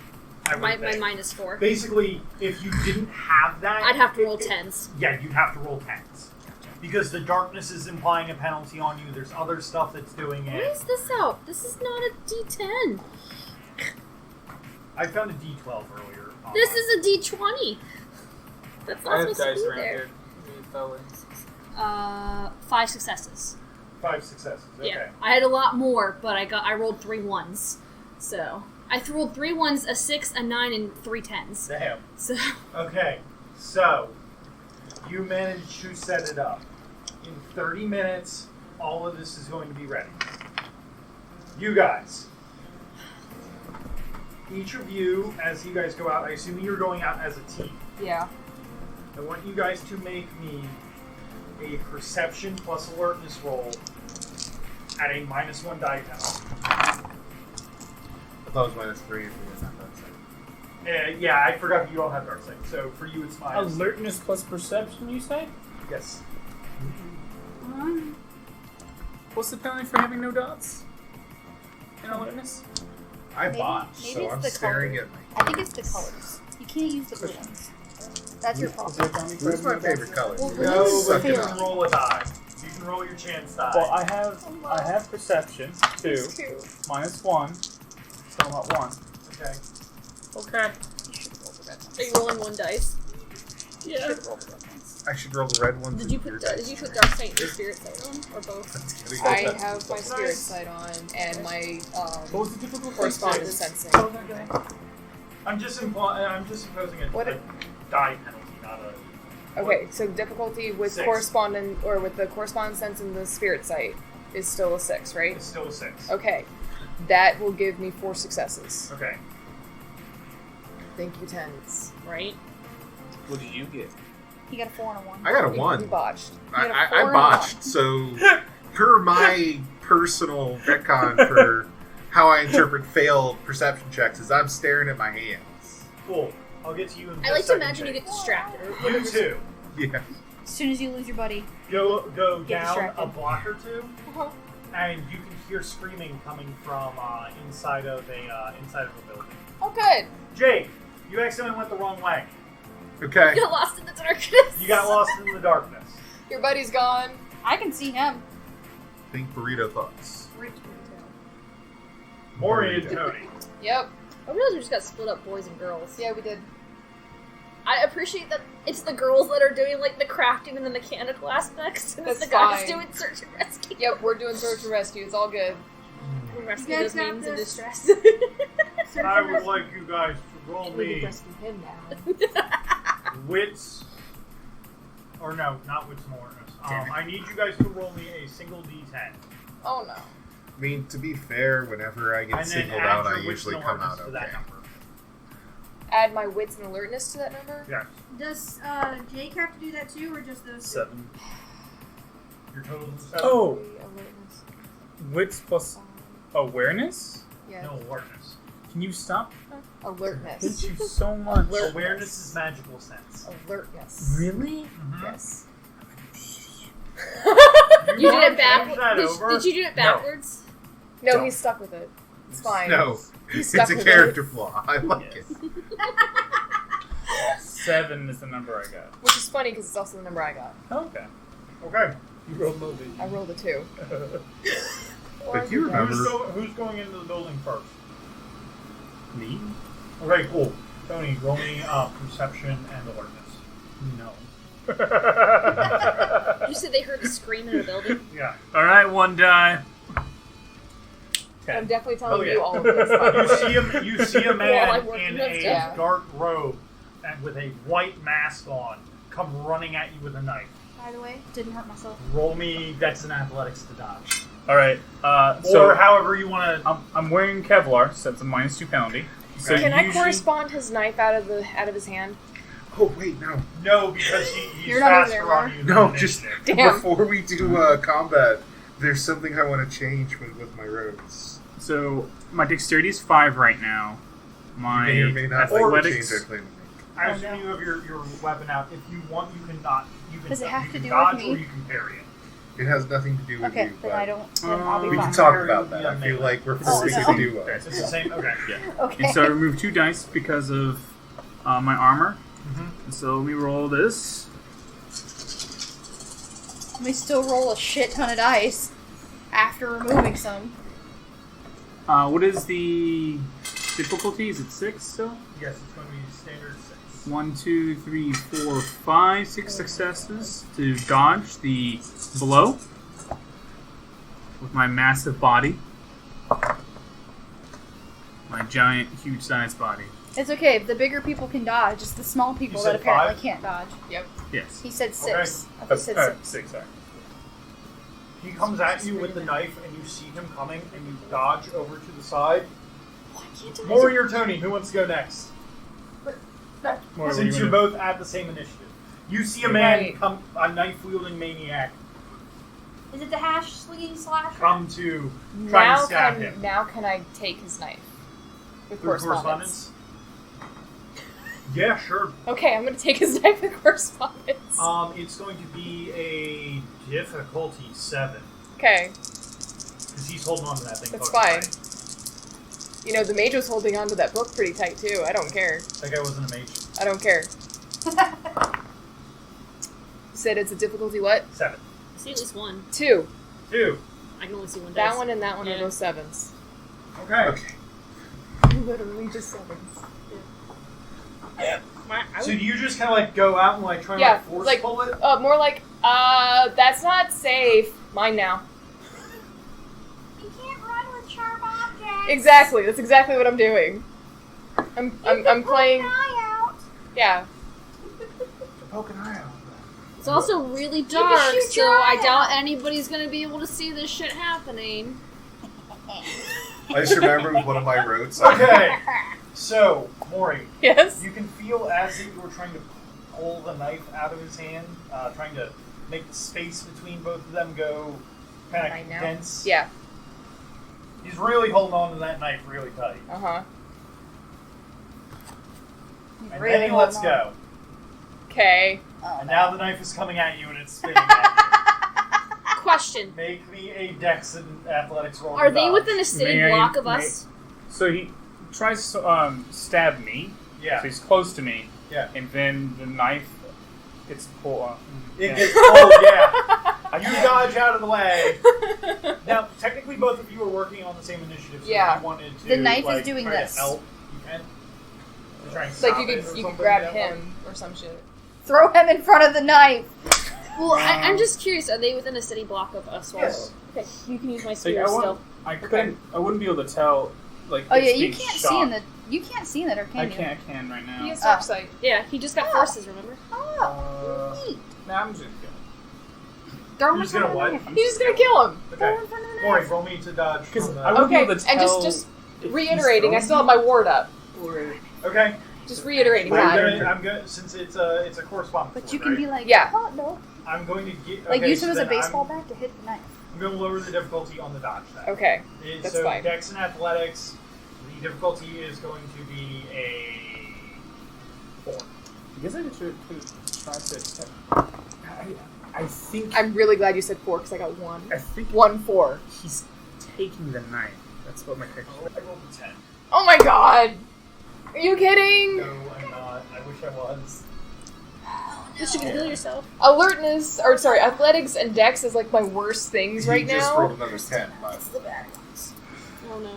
My everything. minus 4. Basically, if you didn't have that, I'd have to roll 10s. Yeah, you'd have to roll 10s. Because the darkness is implying a penalty on you. There's other stuff that's doing Why it. is this out? This is not a D10. I found a D12 earlier. This is a D20. That's I not have supposed to dice be around there. here. Maybe fell in. 5 successes. 5 successes. Okay. Yeah, I had a lot more, but I rolled 3 1s. So I rolled 3 1s, a 6, a 9, and 3 10s. Damn. So Okay, so you managed to set it up. In 30 minutes, all of this is going to be ready. You guys. Each of you, as you guys go out, I assume you're going out as a team. Yeah. I want you guys to make me a perception plus alertness roll at a -1 die penalty. I thought it was -3 if we didn't have that set. Yeah, I forgot you don't have dark sight. So for you, it's minus. Alertness plus perception, you say? Yes. What's the penalty for having no dots? In alertness? I Maybe- botched, maybe so it's I'm the staring color. at my... I think it's the colors. You can't use the blue ones. That's your problem. Who's my favorite color? Well, blue No, is but you failing. can roll a die. You can roll your chance die. Well, I have perception, 2, -1, so I'm at 1. Okay. Okay. You should roll the red ones. are you rolling 1 dice? You should roll the red ones. I should roll the red ones. Did you put dark sight and your spirit sight on, or both? I have my spirit sight on and my What was the difficulty? correspondence Six. sensing. Oh, okay. I'm just imposing a What die penalty, not a. Okay, so difficulty with 6. correspondent or with the correspondence sense and the spirit sight is still a 6, right? It's still a 6. Okay. That will give me 4 successes. Okay. Thank you, tens. Right? What did you get? He got a 4 and a 1. I got a You 1. botched. got a I 4 and a botched, so per my personal retcon for how I interpret failed perception checks is I'm staring at my hands. Cool. I'll get to you in I just like to second, imagine you Jake. get distracted. Or You too. Yeah. As soon as you lose your buddy. Go Get down distracted. a block or two, Uh-huh. and you can hear screaming coming from inside of a building. Oh, good. Jake, you accidentally went the wrong way. Okay. You got lost in the darkness. You got lost in the darkness. Your buddy's gone. I can see him. Think burrito thoughts. Maury and Tony. Yep. I realized we just got split up, boys and girls. Yeah, we did. I appreciate that it's the girls that are doing like the crafting and the mechanical aspects, and it's That's the guys fine. doing search and rescue. Yep, we're doing search and rescue. It's all good. We rescue You those guys got names in this. distress. I would like you guys to roll We can me rescue him now. wits, or no, not wits and alertness. Damn it. I need you guys to roll me a single D10. Oh no. I mean, to be fair, whenever I get And then singled add out, your I wits usually and come alertness out to that okay. number. Add my wits and alertness to that number? Yeah. Does Jake have to do that too, or just those two? 7. Your total is 7? Oh, Alertness. wits plus awareness? Yeah. No, alertness. Can you stop? I Alertness. hate you so much. Awareness is magical sense. Alertness. Really? Yes. You wanna did it change that backwards. over? Did you do it backwards? No, Don't. he's stuck with it. It's fine. No, He's it's stuck a with character flaw. I like Yes. it. 7 is the number I got. Which is funny because it's also the number I got. Okay. Okay. You rolled movie. I rolled a 2. But you remember, Who's going into the building first? Me? Okay, cool. Tony, roll me perception and alertness. No. You said they heard a scream in the building? Yeah. Alright, 1 die. I'm Okay. definitely telling Oh, yeah. you all of this. by the way. You see a Well, I man worked in with a yeah. dark robe and with a white mask on come running at you with a knife. By the way, didn't hurt myself. Roll me Dex and Athletics to dodge. Alright, Or so however you want to. I'm wearing Kevlar, so that's a -2 penalty. So Can I usually- correspond his knife out of his hand? oh wait, no, No, because he's You're not faster even on there, you. no, than just initiative. Damn. before we do combat, there's something I want to change with my robes. So my dexterity is 5 right now. My You may or may not like to change athletics. our claim. I assume you have your weapon out. If you want, you can not. You can, Does it have you to can do dodge with me? or you can parry it. It has nothing to do with Okay, you, then but I don't. Then I'll be we fine. can talk about that. I feel like we're Oh, forming no. a duo. Okay, so it's the same. Okay. Yeah. Okay. And so I remove 2 dice because of my armor. Mhm. And so let me roll this. We still roll a shit ton of dice after removing some. What is the difficulty? Is it 6 still? Yes, it's going to be standard 6. 1, 2, 3, 4, 5, 6 successes to dodge the blow with my massive body. My giant, huge sized body. It's okay. The bigger people can dodge. It's the small people You said that apparently 5? can't dodge. Yes. He said 6. I thought he said 6. 6, sorry. He comes at you with the knife, and you see him coming, and you dodge over to the side. Why can't I? Maury or Tony, who wants to go next? More, what do Since you you're wanna- both at the same initiative. You see a man Right. come, a knife-wielding maniac, Is it the hash slinging slasher? come to try and stab him. Now can I take his knife? With Through correspondence. Yeah, sure. Okay, I'm gonna take his knife with correspondence. It's going to be a difficulty 7. Okay, Because he's holding on to that thing. that's fucking fine. tight. You know, the mage was holding on to that book pretty tight too. I don't care. That guy wasn't a mage. I don't care. You said it's a difficulty what? 7. I see at least 1. 2. 2. I can only see 1 That dice. one and that one Yeah. are both 7s. Okay. Okay. Literally just 7s. So do you just kind of like go out and like try and Yeah, like force like- pull it? More like, that's not safe. Mine now. You can't run with sharp objects. Exactly. That's exactly what I'm doing. I'm playing. out. Yeah. Poke an eye out. It's also really can dark, shoot so your I eye doubt out. anybody's gonna be able to see this shit happening. I just remember with one of my roads. Okay. So, Maury, Yes. you can feel as if you were trying to pull the knife out of his hand, trying to make the space between both of them go kind of Right now? condense. Yeah. He's really holding on to that knife really tight. Uh huh. And then he lets go. Okay. And now the knife is coming at you and it's spinning at Question. you. Make me a Dex and Athletics roll. Are to they dodge. within a steady May I- block of may- us? So he tries to stab me. Yeah. So he's close to me. Yeah. And then the knife gets pulled. It gets oh yeah. You dodge out of the way. Now, technically, both of you are working on the same initiative. So Yeah. if you wanted to, The knife is like, doing try this. To help, you can. To try and It's like stop you it or could something, grab yeah. him or some shit. Throw him in front of the knife. Well, I'm just curious. Are they within a steady block of us? while Yes. we're- Okay, you can use my Like, spear still. I couldn't. I wouldn't be able to tell. Like. Oh it's yeah, you being can't shot. see in the. You can't see in the dark, I can you? can. I can right now. He has Oh. dark sight. Yeah, he just got Oh. forces. Remember? Oh, neat. Nah, I'm just kidding. Throw him You're in just front of gonna the what? knife. He's just gonna kill him. Throw Okay. him in front of the Maury, knife. roll me to dodge. Because from the- I wouldn't be Okay, able to and tell just if reiterating. I he's still have my ward up. or Okay. Just reiterating I'm that. gonna, since it's a correspondence. But you word, can right? be like, Yeah. oh, no. I'm going to get. Like okay, use so him as a then baseball bat to hit the knife. I'm going to lower the difficulty on the dodge then. Okay. That's so fine. Dex and Athletics, the difficulty is going to be a 4. I guess I should try to. I think. I'm really glad you said 4 because I got 1. I think 1, 4. he's taking the knife. That's what my character. I rolled a 10. Oh my god! Are you kidding? No, I'm not. I wish I was. Just you can heal yourself. Alertness, or sorry, athletics and dex is like my worst things right He just now. rolled another 10, but The bad ones. Oh no.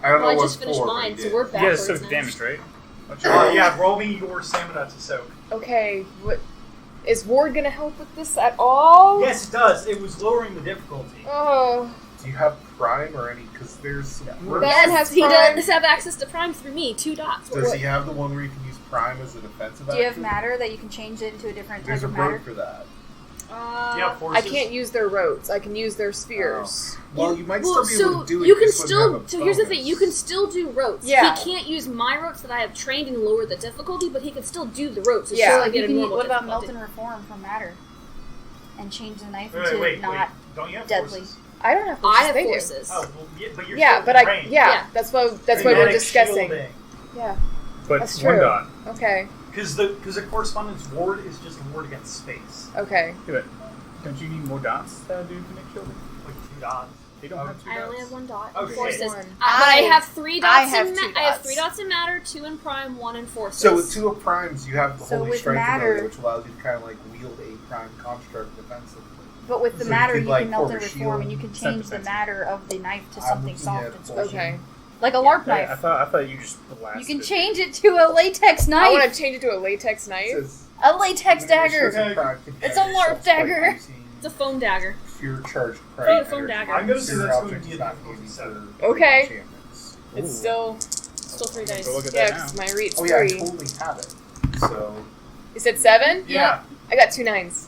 I don't know Well, I what just finished 4, but mine, he so did. we're Yeah, backwards so now. damage, right? Yeah, roll me your stamina to soak. Okay, what is Ward gonna help with this at all? Yes, it does. It was lowering the difficulty. Oh, Do you have Prime or any? Because there's some words. Ben has he Prime. does have access to Prime through me. 2 dots. Does he have the one where you can use Prime as a defensive Do you have action? matter that you can change it into a different type There's a of matter? road for that. Yeah, I forces. can't use their rotes. I can use their spears. Well, you might Well, still be able so to do it. you can just wouldn't have still. a So here's the bonus. thing: you can still do rotes. Yeah. He can't use my rotes that I have trained and lower the difficulty, but he can still do the rotes. It's Yeah. just So like you at a can, normal what about difficulty. melt and reform from matter? And change the knife Wait, into wait. not Don't you have deadly. forces? I don't have forces. I have they do. forces. Oh, well, yeah, but you're Yeah, still but in I range. Yeah. that's what we're Kinetic discussing. shielding. Yeah, But That's one true. dot. okay, Because a correspondence ward is just a ward against space. okay. Yeah, but don't you need more dots to do kinetic shielding? Like 2 dots. They don't have 2 I dots. only have 1 dot. Okay. Forces. One. But I have 3 dots. I have in 2 I have dots. 3 dots in matter, 2 in Prime, 1 in forces. So with 2 of Primes, you have the So Holy with Strength matter- ability, which allows you to kind of like wield a Prime construct defensively. But with the So matter, you you, could, like, can melt and form a reform, and shield, you can set change the defensive. matter of the knife to I'm something looking soft at and fortune. squishy. Okay. Like a LARP I knife. thought you just blasted. You can change it to a latex I knife. want to change it to a latex It knife. says, A latex dagger. Okay. It's a LARP dagger. It's a foam dagger. Pure charged Oh, prime phone energy. dagger. I'm gonna say Your that's going object to be is a not difficulty used 7. for Okay. enchantments. It's still Still 3 dice. Go look at yeah, that now. because my read's Oh yeah, I 3. totally have it. So You said 7? Yeah. I got 2 9s.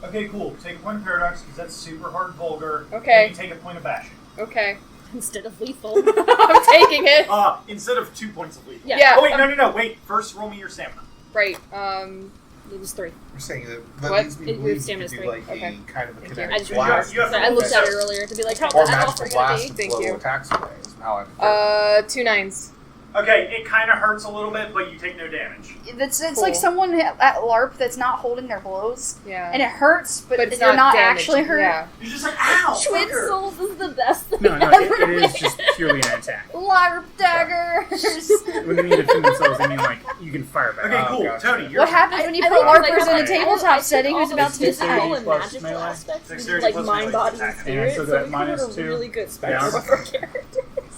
Okay, cool. Take a point of paradox because that's super hard and vulgar. Okay. Then you take a point of bashing. Okay, Instead of lethal. I'm taking it. Instead of 2 points of lethal. Yeah. Yeah. Oh wait, no. Wait. First, roll me your stamina. Right. It was 3. we're saying that What? leads me It to believe you stamina's could do 3. like Okay. a kind of a Thank you. kinetic I just blast. You have to I looked at it roll earlier to be like, how or that magical offer gonna blast be? to Thank blow you. attacks away is how I'm 2 9s. Okay, it kind of hurts a little bit, but you take no damage. It's Cool. like someone at LARP that's not holding their blows, Yeah. and it hurts, but, it's they're not damaged. actually hurt. Yeah. You're just like, ow! Twin fucker." Souls is the best thing No, ever it is made. just purely an attack. LARP daggers. When they mean defend themselves, they mean like you can fire back. Okay, cool. gotcha. Tony, you're What happens when you I put think, like, LARPers in a I- tabletop setting who's about to physical Dexterity and plus magical melee. aspects, Dexterity like plus mind, melee body, attack. and spirit. so So that we can put a -2. really good spectrum Yeah. of our characters.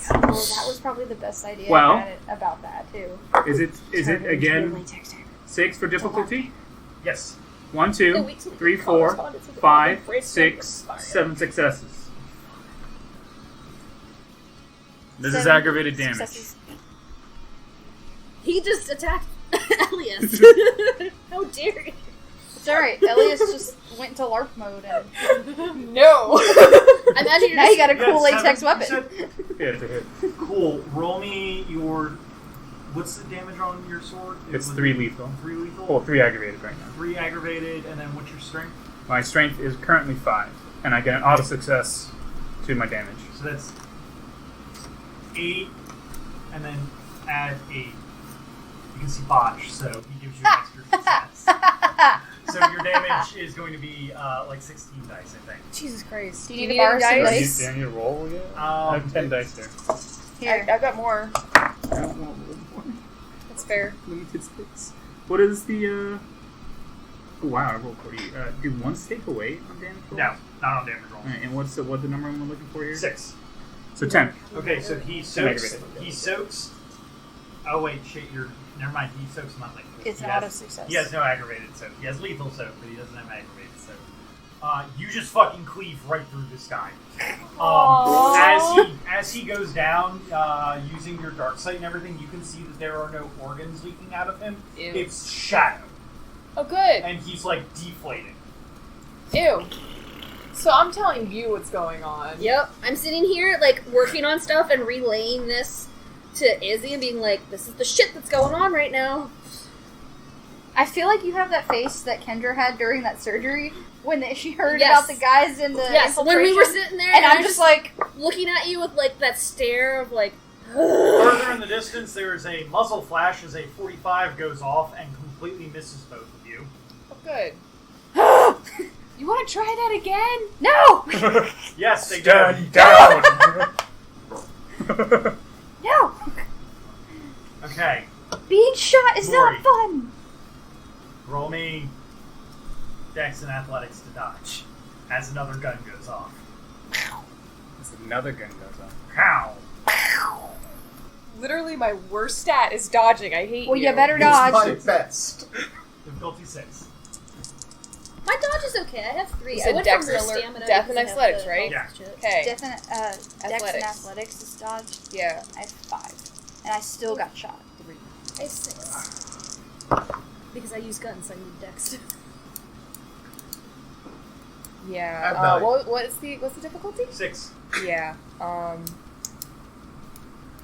Oh, that was probably the best idea Well- I had about that too. Is it Turn into a again latex dagger. 6 for difficulty? Yes. 1, Yeah, 2, we can 3, 4, correspondence with 5, the 6, 7 successes. This is 7 aggravated damage. successes. He just attacked Elias. How dare you? It's alright. Elias just went into LARP mode and No. Imagine you're now you just, got a cool Yeah, latex 7, weapon. you Yeah, it's a hit. said- Cool. Roll me your. What's the damage on your sword? It's 3 lethal. 3 lethal? Oh, 3 aggravated right now. 3 aggravated, and then what's your strength? My strength is currently 5, and I get an auto success to my damage. So that's 8, and then add 8. You can see botch, so he gives you an extra success. So your damage is going to be like 16 dice, I think. Jesus Christ. Do Do you you need need to any borrow some dice? dice? Do I need to roll yet? I have 10 dice there. Here. I've got more. I don't want more. That's fair. Limited space. What is the, Oh, wow, I rolled 40. Do 1 stake away on damage roll? No, not on damage roll. Alright, and what's the number I'm looking for here? 6. So 10. Okay, so he soaks. aggravated. He soaks. Oh wait, shit! You're never mind. He soaks nothing. It's He an has- auto success. He has no aggravated soak. He has lethal soak, but he doesn't have aggravated soak. You just fucking cleave right through this guy. As he goes down, using your dark sight and everything, you can see that there are no organs leaking out of him. Ew. It's shadow, Oh, good. and he's like deflating. Ew. So I'm telling you what's going on. Yep. I'm sitting here, like, working on stuff and relaying this to Izzy and being like, this is the shit that's going on right now. I feel like you have that face that Kendra had during that surgery when she heard Yes. about the guys in the Yes, when we were sitting there and I'm just like, looking at you with, like, that stare of, like, Further in the distance, there is a muzzle flash as a 45 goes off and completely misses both of you. Oh, good. You want to try that again? no! Yes, they Stand do. down! No! Okay, Being shot is Lori. not fun! roll me Dex and Athletics to dodge as another gun goes off. As another gun goes off. Pow! Literally, my worst stat is dodging. I hate Well, you. you better It's my dodge. best. Difficulty 6. my dodge is okay. I have 3. You I said went Dex from and the alert- stamina Death because and I have athletics, the right? health shit. Okay. Dex and, Dex and Athletics. athletics is dodged. Yeah. I have 5. And I still got shot. 3. I have 6. Because I use guns, so I need Dex. Yeah. I'm not- What's the difficulty? 6. Yeah.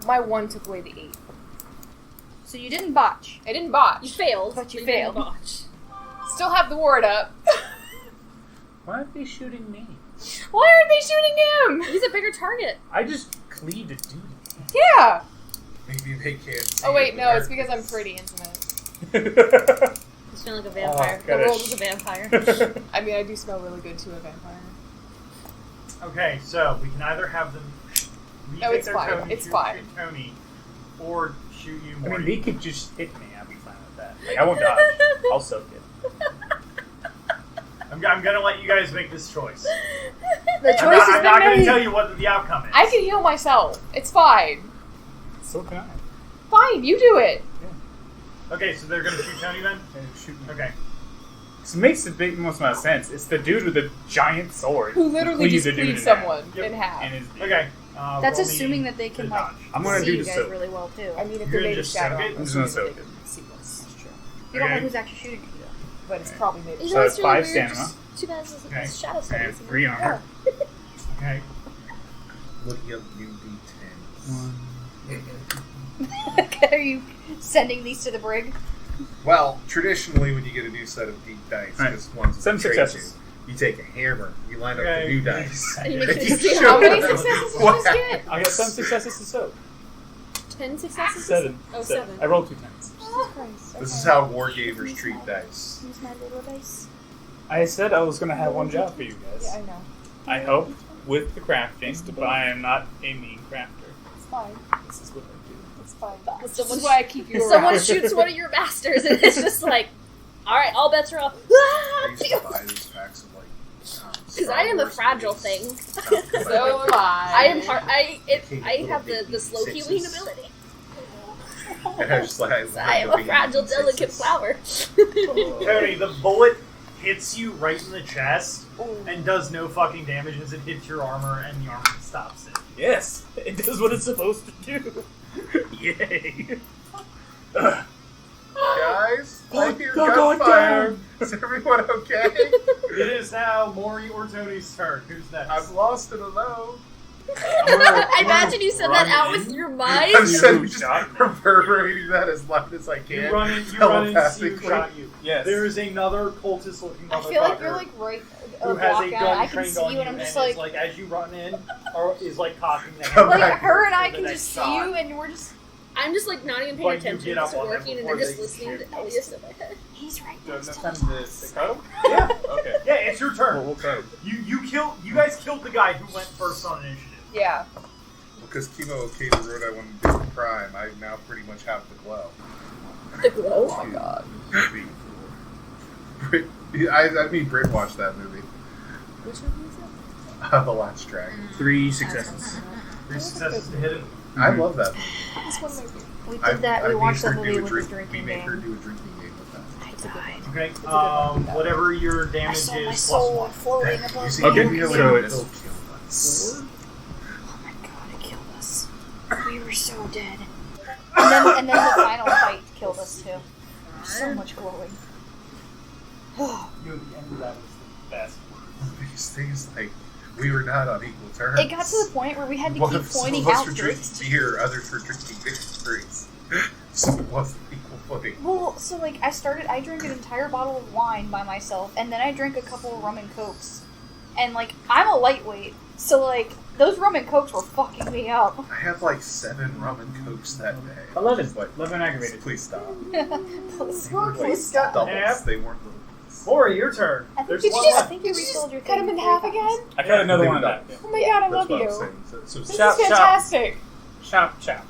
My 1 took away the 8. So you didn't botch. I didn't botch. You failed. But you didn't failed. botch. Still have the ward up. Why are they shooting me? Why aren't they shooting him? He's a bigger target. I just cleaved a dude. Yeah. Maybe they can't see Oh wait, it, no, but it's because I'm pretty intimate. He's feeling like a vampire. Oh, the gosh. world is a vampire. I mean, I do smell really good to a vampire. Okay, so we can either have them No, retake it's their fine. Tony, It's shoot fine. Tony, or shoot you I more. mean, they could just hit me. I'll be fine with that. Like, I won't dodge. I'll soak it. I'm gonna let you guys make this choice. The choice I'm not has gonna been made. tell you what the outcome is. I can heal myself. It's fine. So can I. Fine, you do it. Okay, so they're gonna shoot Tony then? And shoot me. Okay. This makes the most amount of sense. It's the dude with the giant sword Who literally cleaves just a dude cleaves in half. someone Yep. in half. And is Okay. That's roll me assuming that they can to like dodge. I'm gonna see do you the guys soak. really well too. I mean, if You're they gonna made a just shadow, soak it? I'm I'm just gonna assuming soak they it. can see us. You don't know Okay. who's actually shooting you though. But it's Okay. probably made You So know, I it's have really 5 weird. stamina. Just too bad it's Okay. shadow And studies. 3 armor. Okay. looking up new D10s. Are you sending these to the brig? Well, traditionally, when you get a new set of deep dice, Right. because one's 7 betrayed successes. You take a hammer, you line up Okay. the new dice. And you make and sure you to see show How many them successes did what you just get? happens. I got 7 successes to soak. 10 successes? 7. Oh, 7. I rolled 2 10s. This is how war gamers treat dice. Use my little dice. I said I was going to have one job for you guys. Yeah, I know. I help with the crafting, but I am not a mean crafter. It's fine. This is what I do. It's fine. This This is is why I keep you Someone around. shoots one of your masters, and it's just like, alright, all bets are off. I used to buy these packs of Because I am a fragile thing. So am I. I am hard. I have the slow healing ability. And I was just like, I am a fragile, delicate flower. Tony, the bullet hits you right in the chest and does no fucking damage as it hits your armor and the armor stops it. Yes, it does what it's supposed to do. Yay. Guys, I hear Go, go gunfire. down. Is everyone okay? It is now Maury or Tony's turn. Who's next? I've lost it alone. I imagine you said that out with your mind. I'm You just shot me. reverberating that as loud as I can. You run in and see who telepathically. shot you. Yes. There is another cultist looking I motherfucker feel like you're like right a who has a block out. gun I can trained see on you, and I'm just and like, is like as you run in, or is like cocking the Come hammer. like back her and for I the can next just see shot. you, and we're just. I'm just like not even But paying you attention, get up just on them working, and before they're just they listening shoot. to Elias in my head. He's right Do I have next enough to time him. to cut him? Yeah, Okay. yeah, it's your turn. We'll cut him. You guys killed the guy who went first on initiative. Yeah. Because Chemo okayed the road I wanted to do for Prime, I now pretty much have the glow. The glow? Oh my god. I mean, Brit watched that movie. Which one is it? The Last Dragon. 3 successes. 3 successes to hit it. I love that movie. It's one of my favorites. We did that. We made watched her that do movie a with drink- the drinking We made her game. do a drinking game with that. I died. Okay. It's a good one. Whatever your I damage saw my is, soul +1. floating You above see, me. Okay, you so will it's- kill us. Oh my god, it killed us. We were so dead. And then the final fight killed us too. So much glowing. You at the end of that was the best these things, like, we were not on equal terms. It got to the point where we had to One keep of some pointing of us out were drinks. drinking beer, others were drinking mixed drinks. So it wasn't equal footing. Well, so like I drank an entire bottle of wine by myself, and then I drank a couple of rum and cokes, and like I'm a lightweight, so like those rum and cokes were fucking me up. I had like 7 rum and cokes that day. 11. But 11 aggravated. please stop. Please. They were like Please cut in half. doubles. They weren't little. Lori, your turn. I think There's you one just, left. I think you refilled your cut thing him in 3 half times. again? I cut another They one were of that. doubles. Oh my god, I That's love what I'm you. saying. So This Shout, is fantastic. Shout, shout.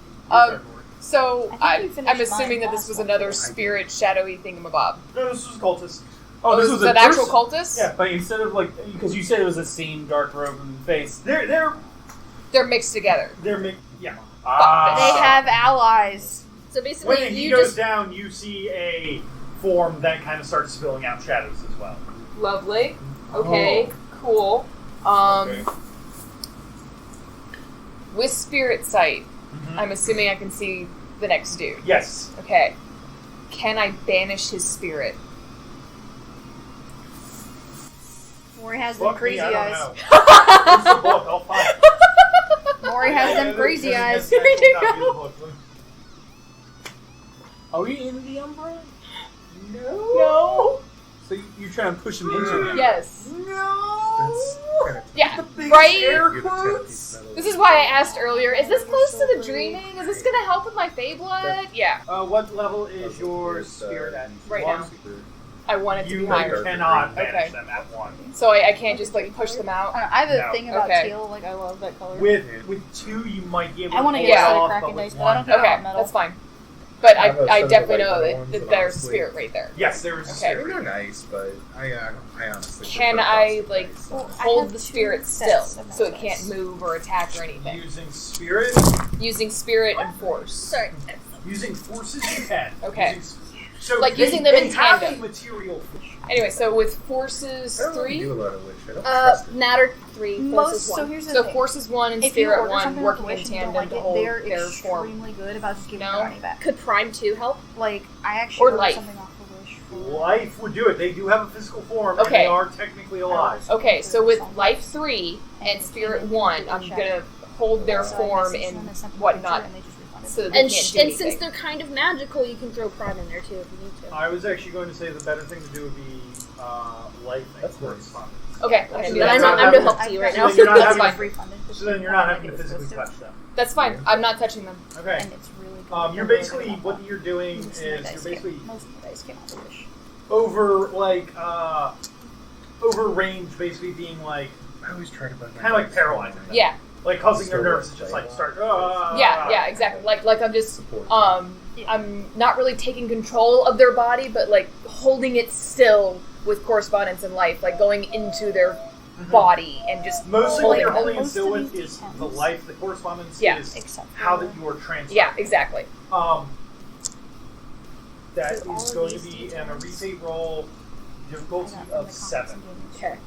So I think you I'm finished assuming mine that this was last another one. spirit shadowy thingamabob. No, this was cultist. Oh, this Is was that a actual person. cultist? Yeah, but instead of like, because you said it was the same dark robe in the face. They're mixed together. Yeah. They have allies. So basically, When he you goes just down, you see a form that kind of starts spilling out shadows as well. Lovely. Okay, cool. Okay. With spirit sight, Mm-hmm. I'm assuming I can see the next dude. Yes. Okay. Can I banish his spirit? Maury has them Fuck me, crazy I don't eyes. know. Where's the book? I'll find it. Maury has them Yeah, crazy there's eyes. an actual copy of the book. Are we in the Umbra? No. So you're trying to push him into him? Yes. That's kind of Yeah. Biggest Right? air You're the quotes. 10-piece metal. This is why I asked earlier, is this close to the dreaming? Is this going to help with my Fey blood? Yeah. What level is your spirit at? Right One? now. I want it to be You higher. cannot banish Okay. them at 1. So I can't just like push them out? I have a No. thing about Okay. teal. Like I love that color. With 2, you might be able I to want to pull get it a set of off, cracking but dice, with but I don't 1, care Okay, about metal. that's fine. But I have a I set of definitely the know white that, ones, that and there's honestly- spirit right there. Yes, there is a Okay. spirit. They're nice, but I honestly Can prefer I, plastic like, dice. Well, I hold have the 2 spirit still sets of so it metal can't dice. move or attack or anything? Using spirit, Using spirit and force. sorry. using forces you can. Okay. So Like, they, using them they in have tandem. a material. Anyway, so with forces I don't really 3, do a lot of wish. I don't trust it. Matter 3, forces Most. 1. So here's the so thing. forces 1 and If you spirit order 1 something working with in wish and you don't tandem like to it, hold they're their form. extremely good about just giving No? your money back. Could Prime 2 help? Like I actually Or ordered life. something off of Wish for Life would do it. They do have a physical form, and Okay. they are technically alive. Okay, so with life 3 and spirit 1, I'm gonna hold their So I form messaged and them sent them a whatnot, picture and they just refunded so me. that they And, can't do and anything. since they're kind of magical, you can throw Prime in there too if you need to. I was actually going to say the better thing to do would be life and That's nice. correspondence. Okay, So okay, then But I'm you're not, not I'm to having- help to you right so now. then you're not That's having fine. to- Refunded, So then you're not having to physically touch them. That's fine. I'm not touching them. Okay. And it's really good. You're They're basically really good what about you're doing that. is Most of my you're dice basically came- most of the dice came off of Wish. over range, basically being like I always try to buy my kind of like dice paralyzing them. Yeah, Like causing their So nerves to what, just like- like start. yeah, exactly. Like I'm just support. I'm not really taking control of their body, but like holding it still with correspondence and life, like going into their body and just Mostly what holding you're them. holding it Most still of with these is D10s. the life, the correspondence Yeah. is Except for how that you are transferred. Yeah, exactly. That So all is of going to these be D10s an Arite roll difficulty I got from of the 7. comments and Okay.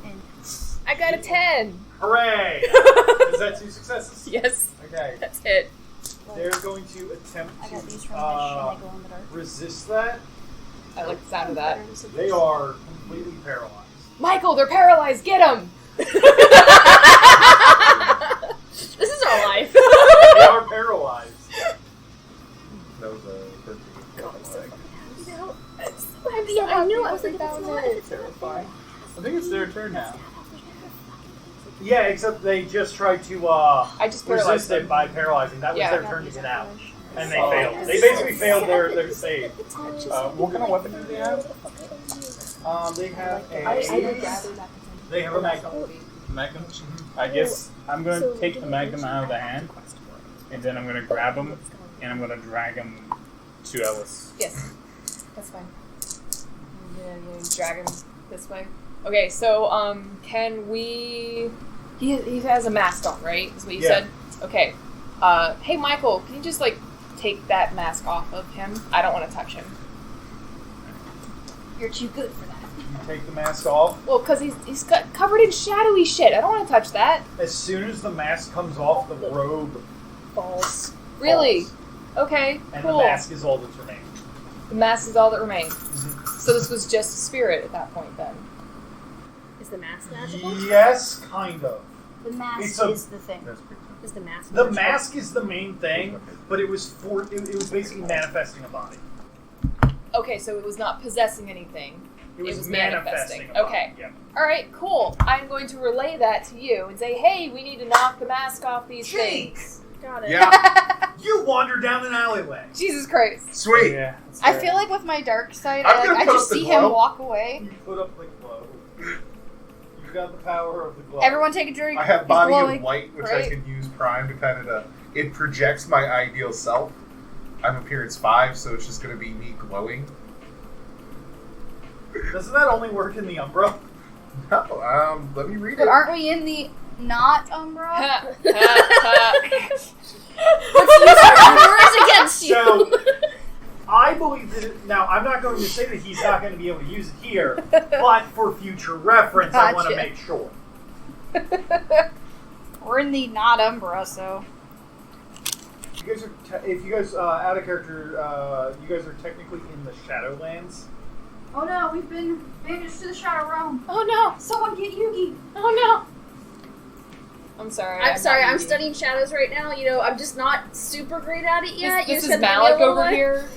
And I got a 10. Hooray! Is that 2 successes? Yes, Okay. that's it. They're going to attempt I got these to from Wish and they glow in the dark. resist that. I like the sound of that. They are completely paralyzed. Michael, they're paralyzed. Get them. This is our life. They are paralyzed. That was a birthday. I knew I was like, that's not it. Terrifying. I think it's their turn now. Yeah, except they just tried to I just paralyzed resist them. it by paralyzing. That was Yeah. their turn to get out. And they Oh. failed. They basically failed their save. What kind of weapon do they have? They have I they have a magnum. Magnum? I guess I'm going to take the Magnum out of the hand, and then I'm going to grab him, and I'm going to drag him to Ellis. Yes, that's fine. Yeah, drag him this way. Okay, so can we? He has a mask on, right? Is what you Yeah. said. Okay. Hey, Michael, can you just like take that mask off of him? I don't want to touch him. You're too good for that. Take the mask off. Well, because he's got covered in shadowy shit. I don't want to touch that. As soon as the mask comes off, the robe False. Really? falls, Okay. and Cool. the mask is all that's remaining. The mask is all that remains. So this was just a spirit at that point, then. Is the mask magical? Yes, kind of. The mask It's a- is the thing. Is the mask The magical? mask is the main thing, but it was basically manifesting a body. Okay, so it was not possessing anything. It was manifesting. a body. Okay. Yeah. All right, cool. I'm going to relay that to you and say, hey, we need to knock the mask off these things. Got it. Yeah. You wander down an alleyway. Jesus Christ. Sweet. Yeah. I feel like with my dark side, I'm I gonna put just up the see him glow. walk away. You put up the glow. You've got the power of the glow. Everyone take a drink. I have He's body glowing. of light, which I Right. can use Prime to kind of it projects my ideal self. I'm appearance 5, so it's just going to be me glowing. Doesn't that only work in the Umbra? No, let me read But it. aren't we in the not Umbra? Ha, ha, Words against you. So, I believe that now, I'm not going to say that he's not going to be able to use it here, but for future reference, I want to Gotcha. make sure. We're in the not Umbra, so. You guys are if you guys out of character, you guys are technically in the Shadowlands. Oh no, we've been banished to the Shadow Realm. Oh no! Someone get Yugi. Oh I'm sorry. no! I'm sorry. not I'm reading. studying shadows right now. You know, I'm just not super great at it yet. This you is just gotta give me a Malik little over bit. here.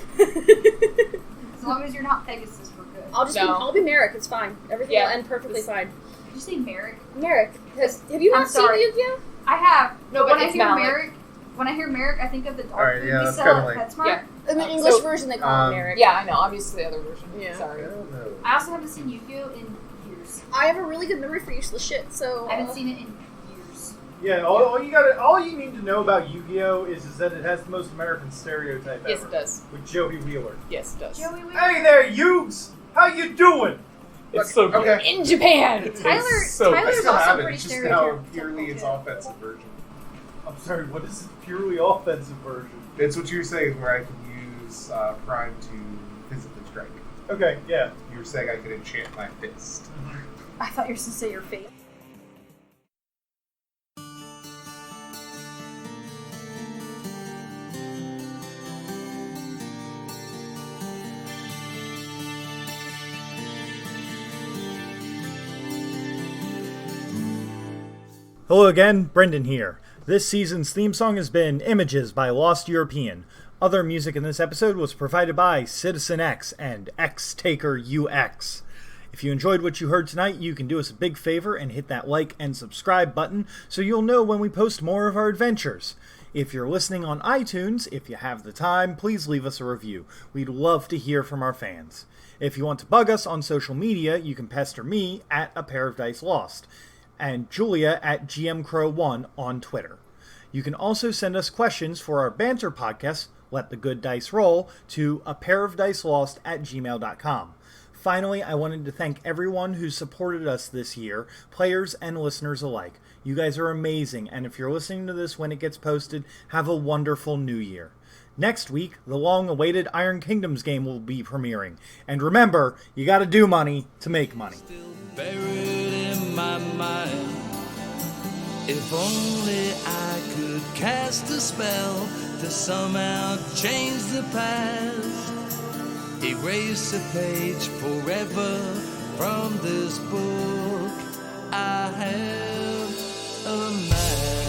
As long as you're not Pegasus, we're good. I'll just No. I'll be Merrick. It's fine. Everything Yeah. will end perfectly This- fine. Did you say Merrick? Merrick, have you I'm not seen sorry. Yu-Gi-Oh? I have. No, but when it's I hear Malik. Merrick, when I hear Merrick, I think of the dog Alright, food yeah, we that's sell kinda at like- PetSmart. Yeah. In the English So- version, they call him Merrick. Yeah, I know. Obviously, the other version. Yeah. I Sorry. don't know. I also haven't seen Yu-Gi-Oh in years. I have a really good memory for useless shit. So I haven't seen it in years. Yeah, all you need to know about Yu-Gi-Oh is that it has the most American stereotype Yes, ever. it does. With Joey Wheeler. Yes, it does. Joey Wheeler. Hey there, Yugs! How you doing? It's so good. Okay. In Japan! Tyler, so- I Tyler's still also have it. pretty It's just now stereotypical. purely its offensive version. I'm sorry, what is the purely offensive version? It's what you're saying, where I can use Prime to physically strike. Okay, yeah. You were saying I could enchant my fist. I thought you were supposed to say your face. Hello again, Brendan here. This season's theme song has been Images by Lost European. Other music in this episode was provided by Citizen X and X-Taker UX. If you enjoyed what you heard tonight, you can do us a big favor and hit that like and subscribe button so you'll know when we post more of our adventures. If you're listening on iTunes, if you have the time, please leave us a review. We'd love to hear from our fans. If you want to bug us on social media, you can pester me at apairofdicelost and Julia at GMCrow1 on Twitter. You can also send us questions for our banter podcast, Let the Good Dice Roll, to apairofdicelost@gmail.com. Finally, I wanted to thank everyone who supported us this year, players and listeners alike. You guys are amazing, and if you're listening to this when it gets posted, have a wonderful new year. Next week, the long-awaited Iron Kingdoms game will be premiering. And remember, you gotta do money to make money. Still buried in my mind. If only I could cast a spell to somehow change the past. Erase a page forever from this book I have imagined.